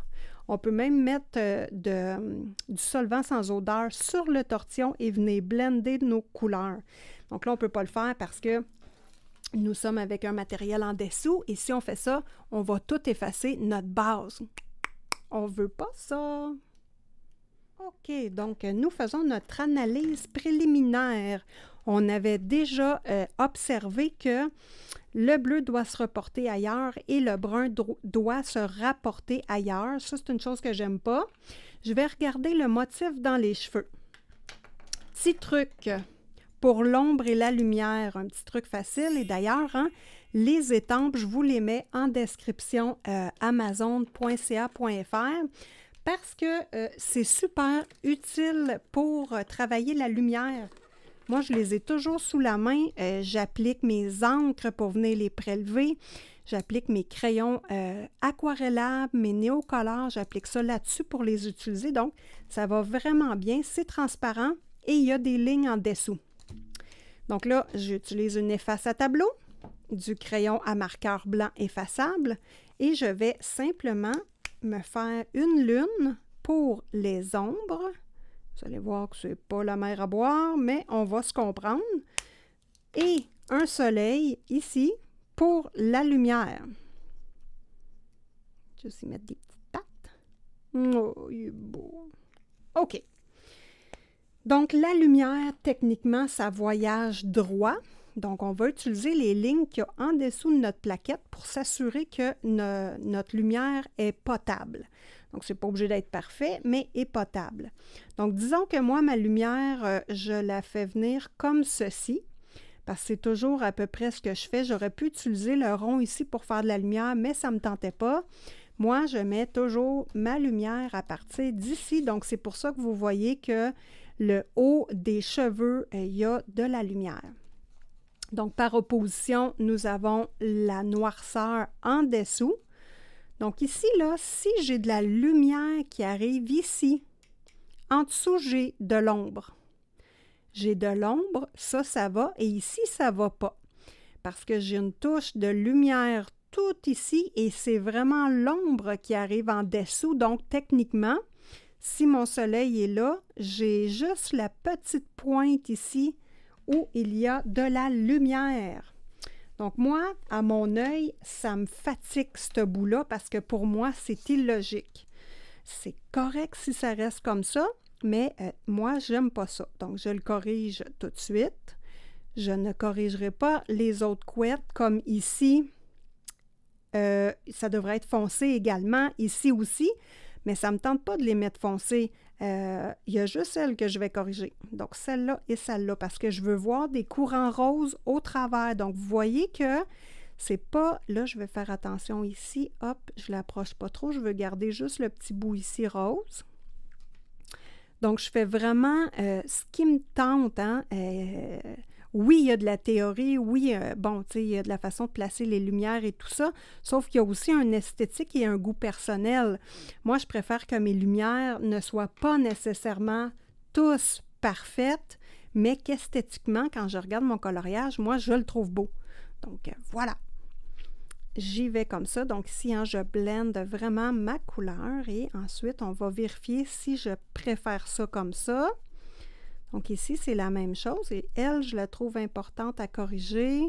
On peut même mettre du solvant sans odeur sur le tortillon et venir blender nos couleurs. Donc là, on ne peut pas le faire parce que nous sommes avec un matériel en dessous et si on fait ça, on va tout effacer notre base. On ne veut pas ça. OK, donc nous faisons notre analyse préliminaire. On avait déjà observé que le bleu doit se reporter ailleurs et le brun doit se rapporter ailleurs. Ça, c'est une chose que j'aime pas. Je vais regarder le motif dans les cheveux. Petit truc pour l'ombre et la lumière, un petit truc facile. Et d'ailleurs, hein, les étampes, je vous les mets en description amazon.ca.fr parce que c'est super utile pour travailler la lumière. Moi, je les ai toujours sous la main. J'applique mes encres pour venir les prélever. J'applique mes crayons aquarellables, mes néocolores. J'applique ça là-dessus pour les utiliser. Donc, ça va vraiment bien. C'est transparent et il y a des lignes en dessous. Donc là, j'utilise une efface à tableau, du crayon à marqueur blanc effaçable et je vais simplement me faire une lune pour les ombres. Vous allez voir que ce n'est pas la mer à boire, mais on va se comprendre. Et un soleil ici pour la lumière. Je vais aussi mettre des petites pattes. Oh, il est beau. OK. Donc, la lumière, techniquement, ça voyage droit. Donc, on va utiliser les lignes qu'il y a en dessous de notre plaquette pour s'assurer que notre lumière est potable. Donc, ce n'est pas obligé d'être parfait, mais est potable. Donc, disons que moi, ma lumière, je la fais venir comme ceci, parce que c'est toujours à peu près ce que je fais. J'aurais pu utiliser le rond ici pour faire de la lumière, mais ça ne me tentait pas. Moi, je mets toujours ma lumière à partir d'ici. Donc, c'est pour ça que vous voyez que le haut des cheveux, il y a de la lumière. Donc, par opposition, nous avons la noirceur en dessous. Donc ici, là, si j'ai de la lumière qui arrive ici, en dessous, j'ai de l'ombre. J'ai de l'ombre, ça va, et ici, ça ne va pas. Parce que j'ai une touche de lumière tout ici, et c'est vraiment l'ombre qui arrive en dessous. Donc, techniquement, si mon soleil est là, j'ai juste la petite pointe ici où il y a de la lumière. Donc moi, à mon œil, ça me fatigue ce bout-là parce que pour moi, c'est illogique. C'est correct si ça reste comme ça, mais moi, j'aime pas ça. Donc, je le corrige tout de suite. Je ne corrigerai pas les autres couettes comme ici. Ça devrait être foncé également, ici aussi, mais ça ne me tente pas de les mettre foncées. Il y a juste celle que je vais corriger. Donc, celle-là et celle-là, parce que je veux voir des courants roses au travers. Donc, vous voyez que c'est pas... Là, je vais faire attention ici. Hop, je ne l'approche pas trop. Je veux garder juste le petit bout ici rose. Donc, je fais vraiment ce qui me tente, hein. Oui, il y a de la théorie, oui, bon, tu sais, il y a de la façon de placer les lumières et tout ça, sauf qu'il y a aussi un esthétique et un goût personnel. Moi, je préfère que mes lumières ne soient pas nécessairement tous parfaites, mais qu'esthétiquement, quand je regarde mon coloriage, moi, je le trouve beau. Donc, voilà. J'y vais comme ça. Donc, ici, hein, je blende vraiment ma couleur et ensuite, on va vérifier si je préfère ça comme ça. Donc ici, c'est la même chose et elle, je la trouve importante à corriger.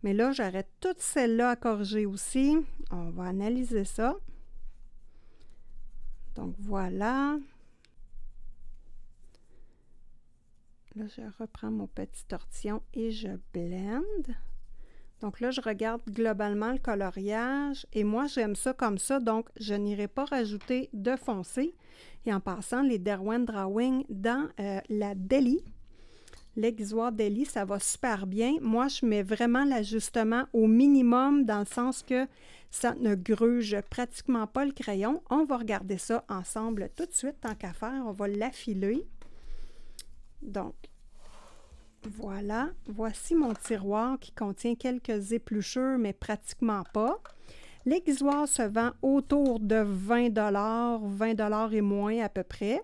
Mais là, j'arrête toutes celles-là à corriger aussi. On va analyser ça. Donc voilà. Là, je reprends mon petit tortillon et je blende. Donc là, je regarde globalement le coloriage et moi, j'aime ça comme ça, donc je n'irai pas rajouter de foncé. Et en passant, les Derwent Drawing dans la Deli, l'aiguisoire Deli, ça va super bien. Moi, je mets vraiment l'ajustement au minimum dans le sens que ça ne gruge pratiquement pas le crayon. On va regarder ça ensemble tout de suite, tant qu'à faire. On va l'affiler. Donc, voilà, voici mon tiroir qui contient quelques épluchures, mais pratiquement pas. L'aiguisoire se vend autour de 20 $, et moins à peu près.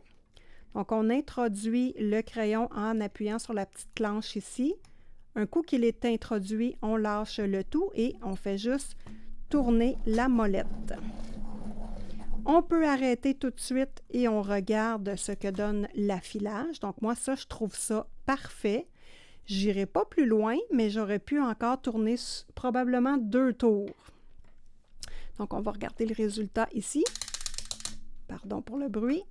Donc, on introduit le crayon en appuyant sur la petite planche ici. Un coup qu'il est introduit, on lâche le tout et on fait juste tourner la molette. On peut arrêter tout de suite et on regarde ce que donne l'affilage. Donc, moi, ça, je trouve ça parfait. J'irai pas plus loin, mais j'aurais pu encore tourner probablement 2 tours. Donc, on va regarder le résultat ici. Pardon pour le bruit.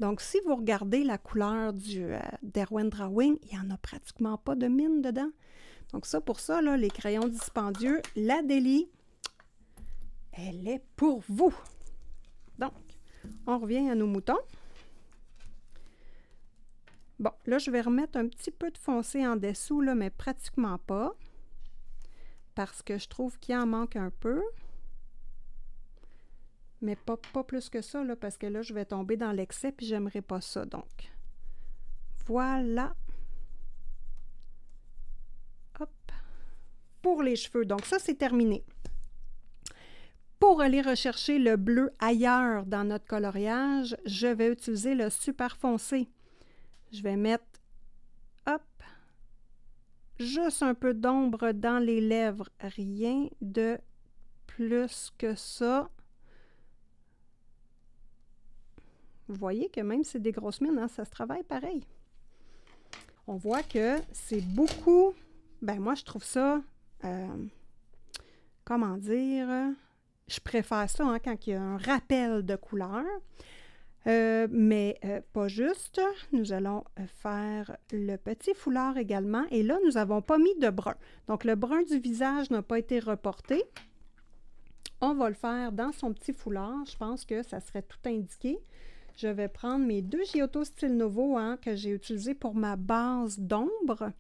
Donc, si vous regardez la couleur du Derwent Drawing, il n'y en a pratiquement pas de mine dedans. Donc, ça, pour ça, là, les crayons dispendieux, la Deli, elle est pour vous. Donc, on revient à nos moutons. Bon, là, je vais remettre un petit peu de foncé en dessous, là, mais pratiquement pas. Parce que je trouve qu'il en manque un peu. Mais pas plus que ça, là, parce que là, je vais tomber dans l'excès, puis j'aimerais pas ça. Donc, voilà. Hop. Pour les cheveux. Donc, ça, c'est terminé. Pour aller rechercher le bleu ailleurs dans notre coloriage, je vais utiliser le super foncé. Je vais mettre, hop, juste un peu d'ombre dans les lèvres. Rien de plus que ça. Vous voyez que même si c'est des grosses mines, hein, ça se travaille pareil. On voit que c'est beaucoup... Ben moi, je trouve ça... comment dire... Je préfère ça hein, quand il y a un rappel de couleur. Mais pas juste. Nous allons faire le petit foulard également. Et là, nous n'avons pas mis de brun. Donc, le brun du visage n'a pas été reporté. On va le faire dans son petit foulard. Je pense que ça serait tout indiqué. Je vais prendre mes 2 Giotto Style Nouveau hein, que j'ai utilisés pour ma base d'ombre.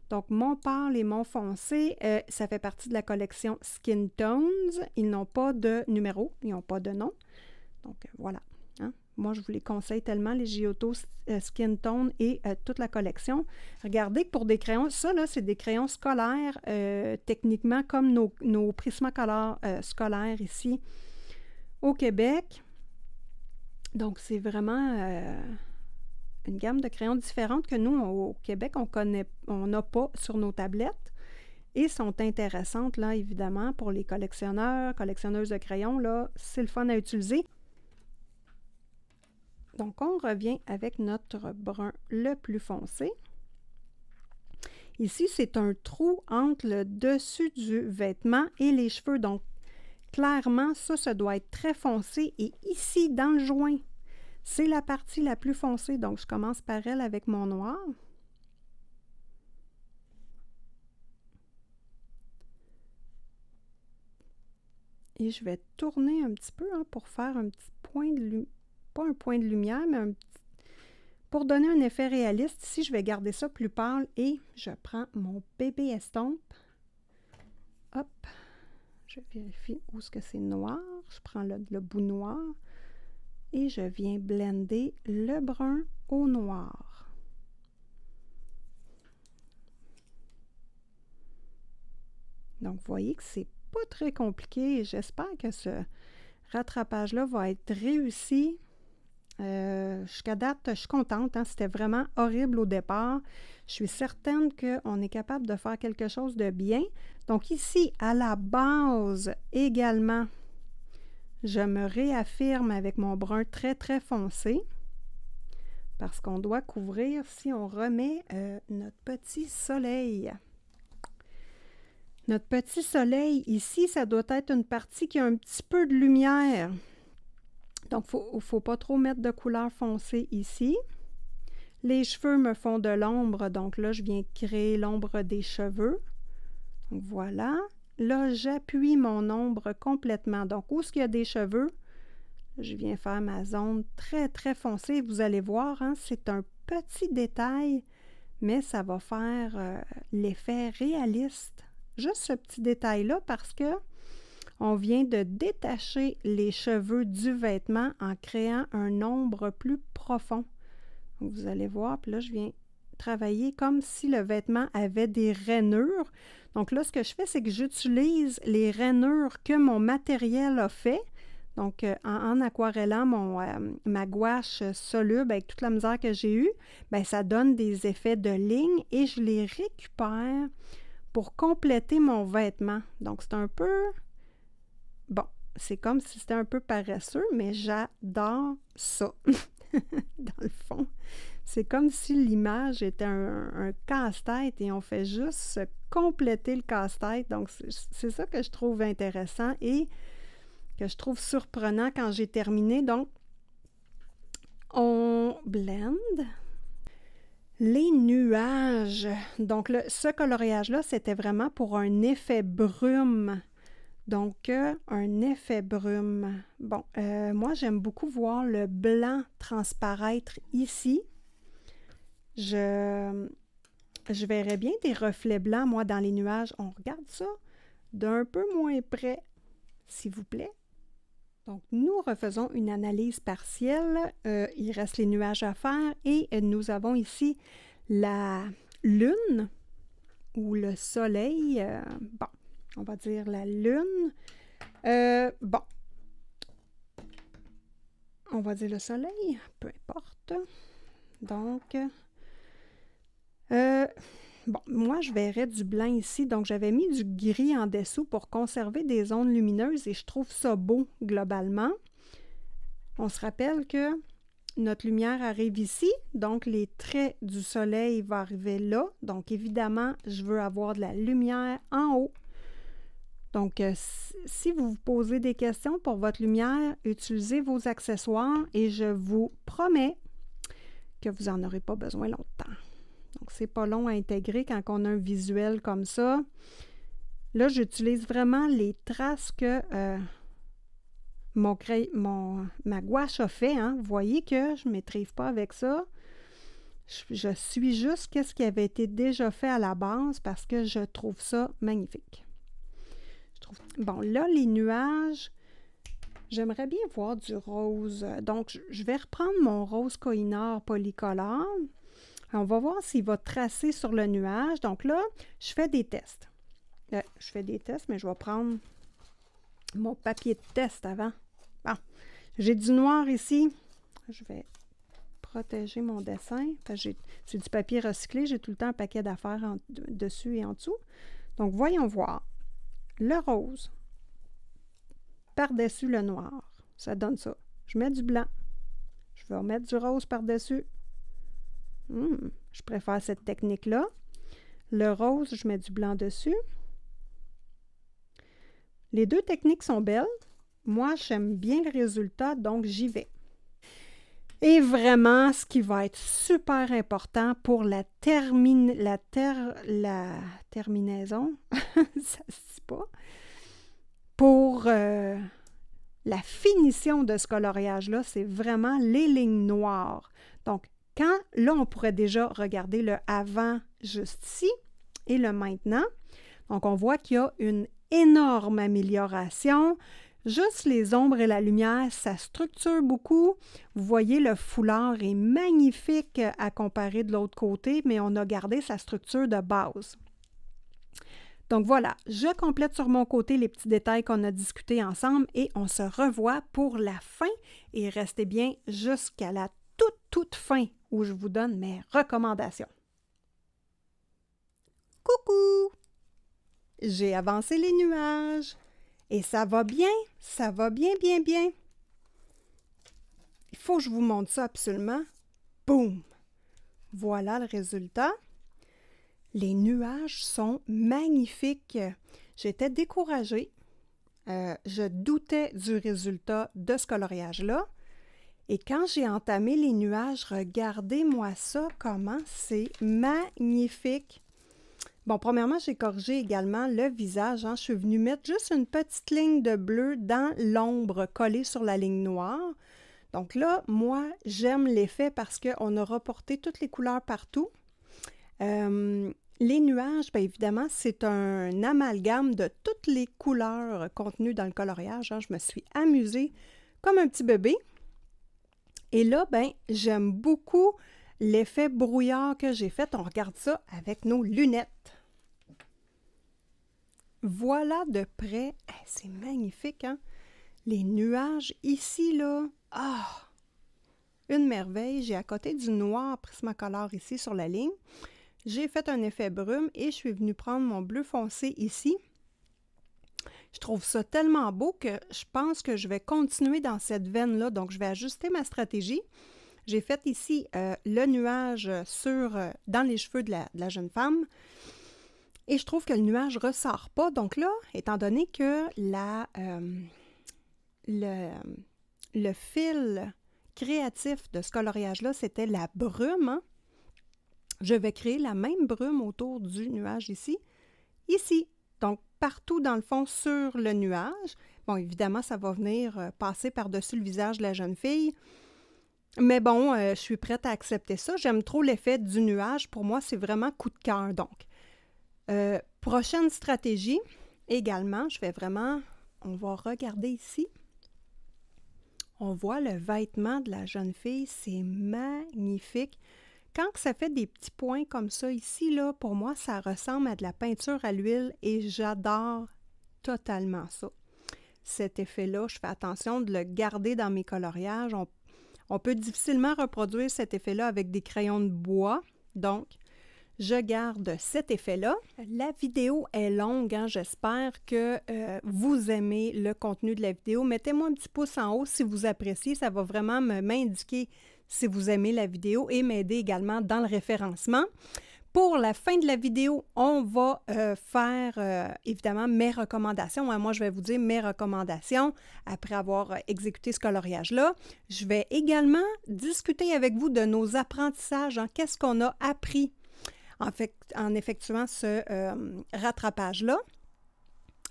Donc, mon pâle et mon foncé, ça fait partie de la collection Skin Tones. Ils n'ont pas de numéro, ils n'ont pas de nom. Donc, voilà. Hein. Moi, je vous les conseille tellement, les Giotto Skin Tone et toute la collection. Regardez que pour des crayons, ça, là, c'est des crayons scolaires, techniquement, comme nos Prismacolor scolaires ici au Québec. Donc, c'est vraiment une gamme de crayons différentes que nous, au Québec, on n'a pas sur nos tablettes et sont intéressantes, là, évidemment, pour les collectionneurs, collectionneuses de crayons, là, c'est le fun à utiliser. Donc, on revient avec notre brun le plus foncé. Ici, c'est un trou entre le dessus du vêtement et les cheveux. Donc, clairement, ça doit être très foncé. Et ici, dans le joint, c'est la partie la plus foncée. Donc, je commence par elle avec mon noir. Et je vais tourner un petit peu pour faire un petit point de lumière. Pas un point de lumière, mais pour donner un effet réaliste. Ici, je vais garder ça plus pâle et je prends mon bébé estompe. Hop, je vérifie où est-ce que c'est noir. Je prends le bout noir et je viens blender le brun au noir. Donc, vous voyez que c'est pas très compliqué. J'espère que ce rattrapage-là va être réussi. Jusqu'à date, je suis contente. C'était vraiment horrible au départ. Je suis certaine qu'on est capable de faire quelque chose de bien. Donc ici, à la base également, je me réaffirme avec mon brun très, très foncé. Parce qu'on doit couvrir, si on remet notre petit soleil. Notre petit soleil, ici, ça doit être une partie qui a un petit peu de lumière. Donc, il ne faut pas trop mettre de couleur foncée ici. Les cheveux me font de l'ombre, donc là, je viens créer l'ombre des cheveux. Donc, voilà. Là, j'appuie mon ombre complètement. Donc, où est-ce qu'il y a des cheveux? Je viens faire ma zone très, très foncée. Vous allez voir, c'est un petit détail, mais ça va faire l'effet réaliste. Juste ce petit détail-là parce que on vient de détacher les cheveux du vêtement en créant un ombre plus profond. Donc, vous allez voir, puis là, je viens travailler comme si le vêtement avait des rainures. Donc là, ce que je fais, c'est que j'utilise les rainures que mon matériel a fait. Donc, en aquarellant ma gouache soluble avec toute la misère que j'ai eue, bien, ça donne des effets de ligne et je les récupère pour compléter mon vêtement. Donc, c'est un peu... Bon, c'est comme si c'était un peu paresseux, mais j'adore ça, dans le fond. C'est comme si l'image était un casse-tête et on fait juste compléter le casse-tête. Donc, c'est ça que je trouve intéressant et que je trouve surprenant quand j'ai terminé. Donc, on blende les nuages. Donc, ce coloriage-là, c'était vraiment pour un effet brume. Donc, un effet brume. Bon, moi, j'aime beaucoup voir le blanc transparaître ici. Je verrais bien des reflets blancs, moi, dans les nuages. On regarde ça d'un peu moins près, s'il vous plaît. Donc, nous refaisons une analyse partielle. Il reste les nuages à faire et nous avons ici la lune ou le soleil. Bon. On va dire la lune. Bon. On va dire le soleil, peu importe. Donc, bon, moi, je verrais du blanc ici. Donc, j'avais mis du gris en dessous pour conserver des zones lumineuses et je trouve ça beau globalement. On se rappelle que notre lumière arrive ici. Donc, les traits du soleil vont arriver là. Donc, évidemment, je veux avoir de la lumière en haut. Donc, si vous vous posez des questions pour votre lumière, utilisez vos accessoires et je vous promets que vous n'en aurez pas besoin longtemps. Donc, c'est pas long à intégrer quand on a un visuel comme ça. Là, j'utilise vraiment les traces que ma gouache a fait. Vous voyez que je ne m'étrive pas avec ça. Je suis juste ce qui avait été déjà fait à la base parce que je trouve ça magnifique. Bon, là, les nuages, j'aimerais bien voir du rose. Donc, je vais reprendre mon rose Koh-i-Noor polycolore. On va voir s'il va tracer sur le nuage. Donc là, je fais des tests. Je fais des tests, mais je vais prendre mon papier de test avant. Bon, j'ai du noir ici. Je vais protéger mon dessin. C'est du papier recyclé. J'ai tout le temps un paquet d'affaires dessus et en dessous. Donc, voyons voir. Le rose par-dessus le noir. Ça donne ça. Je mets du blanc. Je vais remettre du rose par-dessus. Je préfère cette technique-là. Le rose, je mets du blanc dessus. Les deux techniques sont belles. Moi, j'aime bien le résultat, donc j'y vais. Et vraiment, ce qui va être super important pour la terminaison, ça se dit pas, pour la finition de ce coloriage-là, c'est vraiment les lignes noires. Donc, là, on pourrait déjà regarder le avant juste ici et le maintenant. Donc, on voit qu'il y a une énorme amélioration. Juste les ombres et la lumière, ça structure beaucoup. Vous voyez, le foulard est magnifique à comparer de l'autre côté, mais on a gardé sa structure de base. Donc voilà, je complète sur mon côté les petits détails qu'on a discutés ensemble et on se revoit pour la fin. Et restez bien jusqu'à la toute fin où je vous donne mes recommandations. Coucou! J'ai avancé les nuages. Et ça va bien, bien. Il faut que je vous montre ça absolument. Boum! Voilà le résultat. Les nuages sont magnifiques. J'étais découragée. Je doutais du résultat de ce coloriage-là. Et quand j'ai entamé les nuages, regardez-moi ça, comment c'est magnifique! Bon, premièrement, j'ai corrigé également le visage. Je suis venue mettre juste une petite ligne de bleu dans l'ombre collée sur la ligne noire. Donc là, moi, j'aime l'effet parce qu'on a reporté toutes les couleurs partout. Les nuages, bien évidemment, c'est un amalgame de toutes les couleurs contenues dans le coloriage. Je me suis amusée comme un petit bébé. Et là, bien, j'aime beaucoup l'effet brouillard que j'ai fait. On regarde ça avec nos lunettes. Voilà de près. C'est magnifique, hein? Les nuages ici, là. Ah! Une merveille. J'ai à côté du noir Prismacolor ici sur la ligne. J'ai fait un effet brume et je suis venue prendre mon bleu foncé ici. Je trouve ça tellement beau que je pense que je vais continuer dans cette veine-là. Donc, je vais ajuster ma stratégie. J'ai fait ici le nuage dans les cheveux de la jeune femme. Et je trouve que le nuage ne ressort pas. Donc là, étant donné que le fil créatif de ce coloriage-là, c'était la brume, hein, je vais créer la même brume autour du nuage ici. Donc, partout dans le fond sur le nuage. Bon, évidemment, ça va venir passer par-dessus le visage de la jeune fille. Mais bon, je suis prête à accepter ça. J'aime trop l'effet du nuage. Pour moi, c'est vraiment coup de cœur. Donc, prochaine stratégie, également, on va regarder ici. On voit le vêtement de la jeune fille, c'est magnifique. Quand ça fait des petits points comme ça ici, là, pour moi, ça ressemble à de la peinture à l'huile et j'adore totalement ça. Cet effet-là, je fais attention de le garder dans mes coloriages. On peut difficilement reproduire cet effet-là avec des crayons de bois, donc je garde cet effet-là. La vidéo est longue, hein? J'espère que vous aimez le contenu de la vidéo. Mettez-moi un petit pouce en haut si vous appréciez, ça va vraiment m'indiquer si vous aimez la vidéo et m'aider également dans le référencement. Pour la fin de la vidéo, on va faire évidemment mes recommandations. Moi, je vais vous dire mes recommandations après avoir exécuté ce coloriage-là. Je vais également discuter avec vous de nos apprentissages. Hein? Qu'est-ce qu'on a appris en effectuant ce rattrapage-là?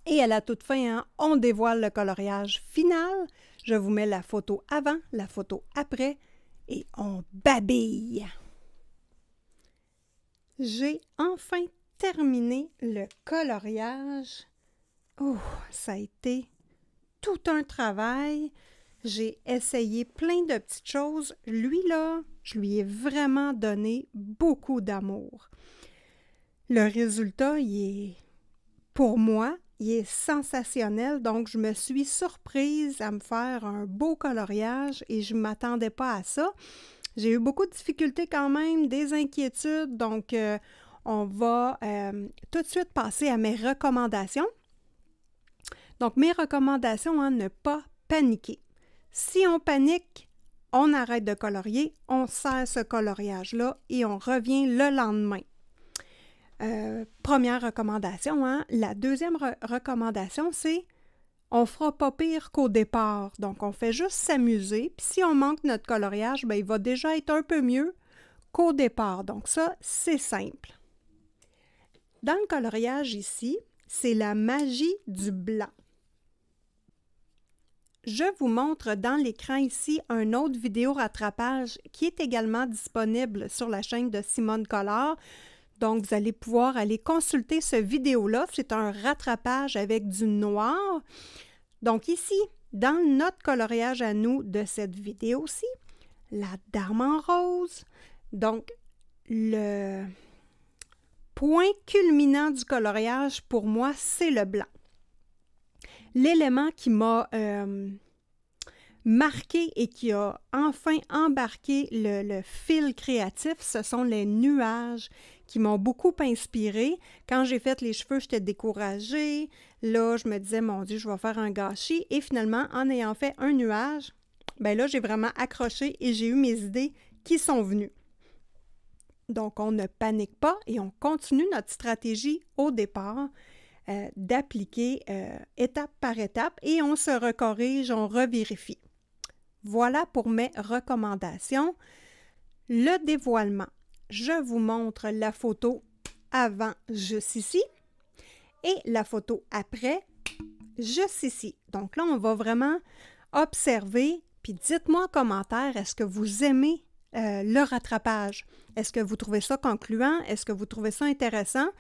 Et à la toute fin, hein, on dévoile le coloriage final. Je vous mets la photo avant, la photo après et on babille. J'ai enfin terminé le coloriage. Oh, ça a été tout un travail. J'ai essayé plein de petites choses. Lui, là, je lui ai vraiment donné beaucoup d'amour. Le résultat, pour moi, il est sensationnel. Donc, je me suis surprise à me faire un beau coloriage et je ne m'attendais pas à ça. J'ai eu beaucoup de difficultés quand même, des inquiétudes. Donc, on va tout de suite passer à mes recommandations. Donc, mes recommandations, hein, ne pas paniquer. Si on panique, on arrête de colorier, on serre ce coloriage-là et on revient le lendemain. première recommandation, hein. La deuxième recommandation, c'est on fera pas pire qu'au départ. Donc, on fait juste s'amuser. Puis si on manque notre coloriage, bien, il va déjà être un peu mieux qu'au départ. Donc ça, c'est simple. Dans le coloriage ici, c'est la magie du blanc. Je vous montre dans l'écran ici une autre vidéo rattrapage qui est également disponible sur la chaîne de Simone Collard. Donc, vous allez pouvoir aller consulter ce vidéo-là. C'est un rattrapage avec du noir. Donc ici, dans notre coloriage à nous de cette vidéo-ci, la dame en rose. Donc, le point culminant du coloriage pour moi, c'est le blanc. L'élément qui m'a marqué et qui a enfin embarqué le fil créatif, ce sont les nuages qui m'ont beaucoup inspirée. Quand j'ai fait les cheveux, j'étais découragée. Là, je me disais, mon Dieu, je vais faire un gâchis. Et finalement, en ayant fait un nuage, bien là, j'ai vraiment accroché et j'ai eu mes idées qui sont venues. Donc, on ne panique pas et on continue notre stratégie au départ d'appliquer étape par étape et on se recorrige, on revérifie. Voilà pour mes recommandations. Le dévoilement. Je vous montre la photo avant, juste ici, et la photo après, juste ici. Donc là, on va vraiment observer, puis dites-moi en commentaire, est-ce que vous aimez le rattrapage? Est-ce que vous trouvez ça concluant? Est-ce que vous trouvez ça intéressant?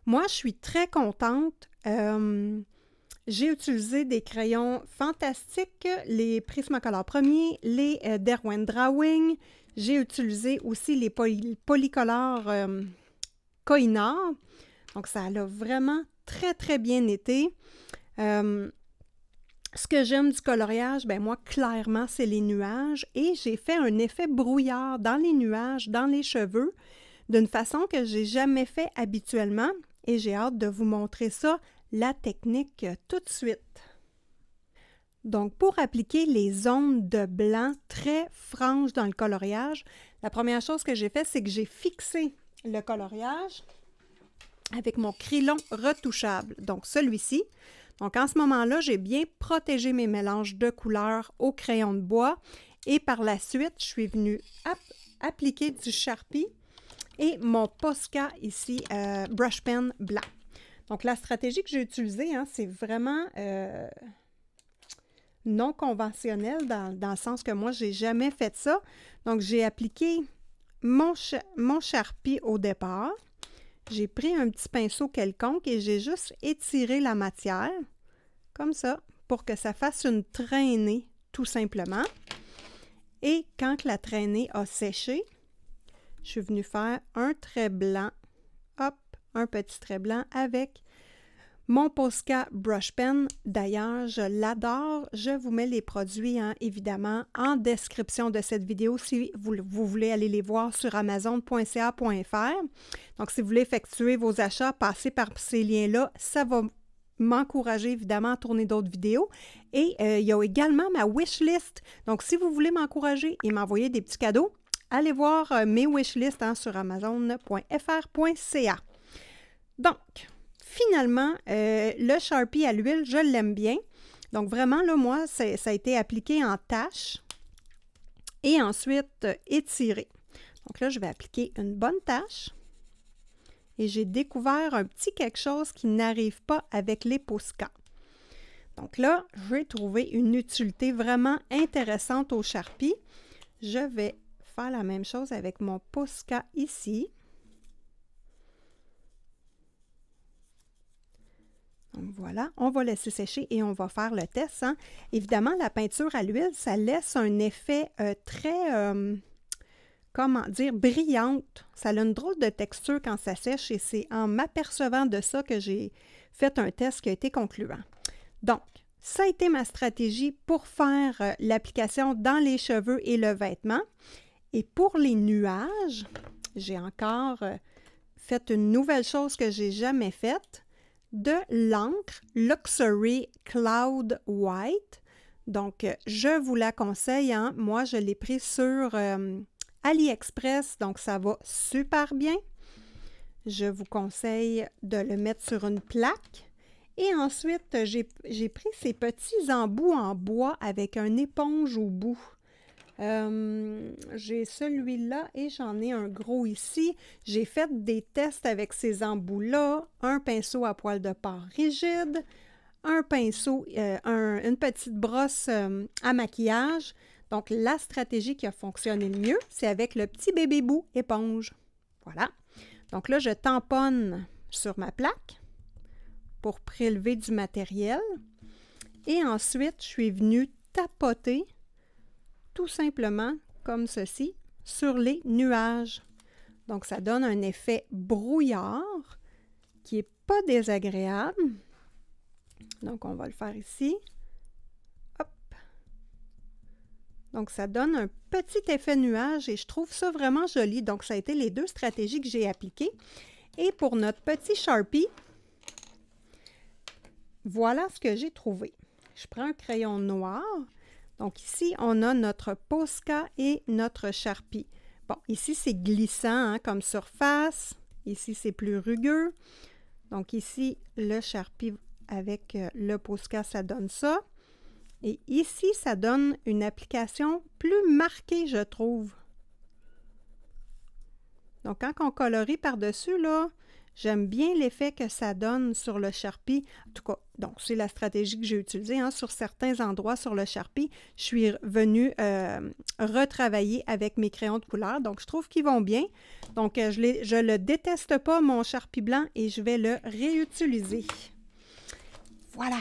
Moi, je suis très contente. J'ai utilisé des crayons fantastiques, les Prismacolor premier, les Derwent Drawing. J'ai utilisé aussi les Polycolor Koh-i-Noor. Donc, ça a vraiment très, très bien été. Ce que j'aime du coloriage, bien moi, clairement, c'est les nuages. Et j'ai fait un effet brouillard dans les nuages, dans les cheveux, d'une façon que je n'ai jamais fait habituellement. Et j'ai hâte de vous montrer ça, la technique, tout de suite. Donc, pour appliquer les zones de blanc très franches dans le coloriage, la première chose que j'ai fait, c'est que j'ai fixé le coloriage avec mon crayon retouchable, donc celui-ci. Donc, en ce moment-là, j'ai bien protégé mes mélanges de couleurs au crayon de bois et par la suite, je suis venue appliquer du Sharpie et mon Posca ici, brush pen blanc. Donc, la stratégie que j'ai utilisée, hein, c'est vraiment non conventionnel dans le sens que moi, je n'ai jamais fait ça. Donc, j'ai appliqué mon Sharpie au départ. J'ai pris un petit pinceau quelconque et j'ai juste étiré la matière, comme ça, pour que ça fasse une traînée, tout simplement. Et quand la traînée a séché, je suis venue faire un trait blanc, hop, un petit trait blanc avec mon Posca Brush Pen. D'ailleurs, je l'adore. Je vous mets les produits, hein, évidemment, en description de cette vidéo si vous voulez aller les voir sur amazon.ca.fr. Donc, si vous voulez effectuer vos achats, passez par ces liens-là. Ça va m'encourager, évidemment, à tourner d'autres vidéos. Et il y a également ma wishlist. Donc, si vous voulez m'encourager et m'envoyer des petits cadeaux, allez voir mes wishlists, hein, sur amazon.fr.ca. Donc, finalement, le Sharpie à l'huile, je l'aime bien. Donc, vraiment, là, moi, ça a été appliqué en tache et ensuite étiré. Donc là, je vais appliquer une bonne tache. Et j'ai découvert un petit quelque chose qui n'arrive pas avec les Posca. Donc là, j'ai trouvé une utilité vraiment intéressante au Sharpie. Je vais faire la même chose avec mon Posca ici. Donc voilà, on va laisser sécher et on va faire le test, hein. Évidemment, la peinture à l'huile, ça laisse un effet très, comment dire, brillante. Ça a une drôle de texture quand ça sèche et c'est en m'apercevant de ça que j'ai fait un test qui a été concluant. Donc, ça a été ma stratégie pour faire l'application dans les cheveux et le vêtement. Et pour les nuages, j'ai encore fait une nouvelle chose que je n'ai jamais faite, de l'encre Luxury Cloud White. Donc, je vous la conseille, hein. Moi, je l'ai pris sur AliExpress, donc ça va super bien. je vous conseille de le mettre sur une plaque. Et ensuite, j'ai pris ces petits embouts en bois avec une éponge au bout. J'ai celui-là et j'en ai un gros ici. J'ai fait des tests avec ces embouts-là, un pinceau à poil de porc rigide, un pinceau, une petite brosse à maquillage. Donc, la stratégie qui a fonctionné le mieux, c'est avec le petit bébé bout éponge. Voilà. Donc là, je tamponne sur ma plaque pour prélever du matériel. Et ensuite, je suis venue tapoter tout simplement comme ceci sur les nuages. Donc, ça donne un effet brouillard qui n'est pas désagréable. Donc, on va le faire ici. Hop! Donc, ça donne un petit effet nuage et je trouve ça vraiment joli. Donc, ça a été les deux stratégies que j'ai appliquées. Et pour notre petit Sharpie, voilà ce que j'ai trouvé. Je prends un crayon noir. Donc ici, on a notre Posca et notre Sharpie. Bon, ici, c'est glissant hein, comme surface. Ici, c'est plus rugueux. Donc ici, le Sharpie avec le Posca, ça donne ça. Et ici, ça donne une application plus marquée, je trouve. Donc, quand on colorie par-dessus, là, j'aime bien l'effet que ça donne sur le Sharpie. En tout cas, donc c'est la stratégie que j'ai utilisée. Hein, sur certains endroits sur le Sharpie, je suis venue retravailler avec mes crayons de couleur. Donc, je trouve qu'ils vont bien. Donc, je le déteste pas, mon Sharpie blanc, et je vais le réutiliser. Voilà!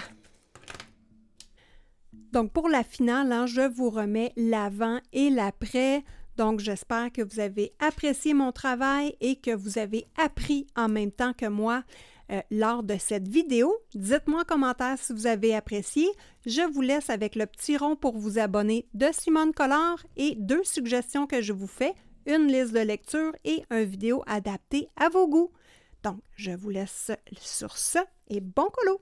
Donc, pour la finale, hein, je vous remets l'avant et l'après. Donc, j'espère que vous avez apprécié mon travail et que vous avez appris en même temps que moi lors de cette vidéo. Dites-moi en commentaire si vous avez apprécié. Je vous laisse avec le petit rond pour vous abonner de Simone Collard et 2 suggestions que je vous fais, une liste de lecture et une vidéo adaptée à vos goûts. Donc, je vous laisse sur ce et bon colo!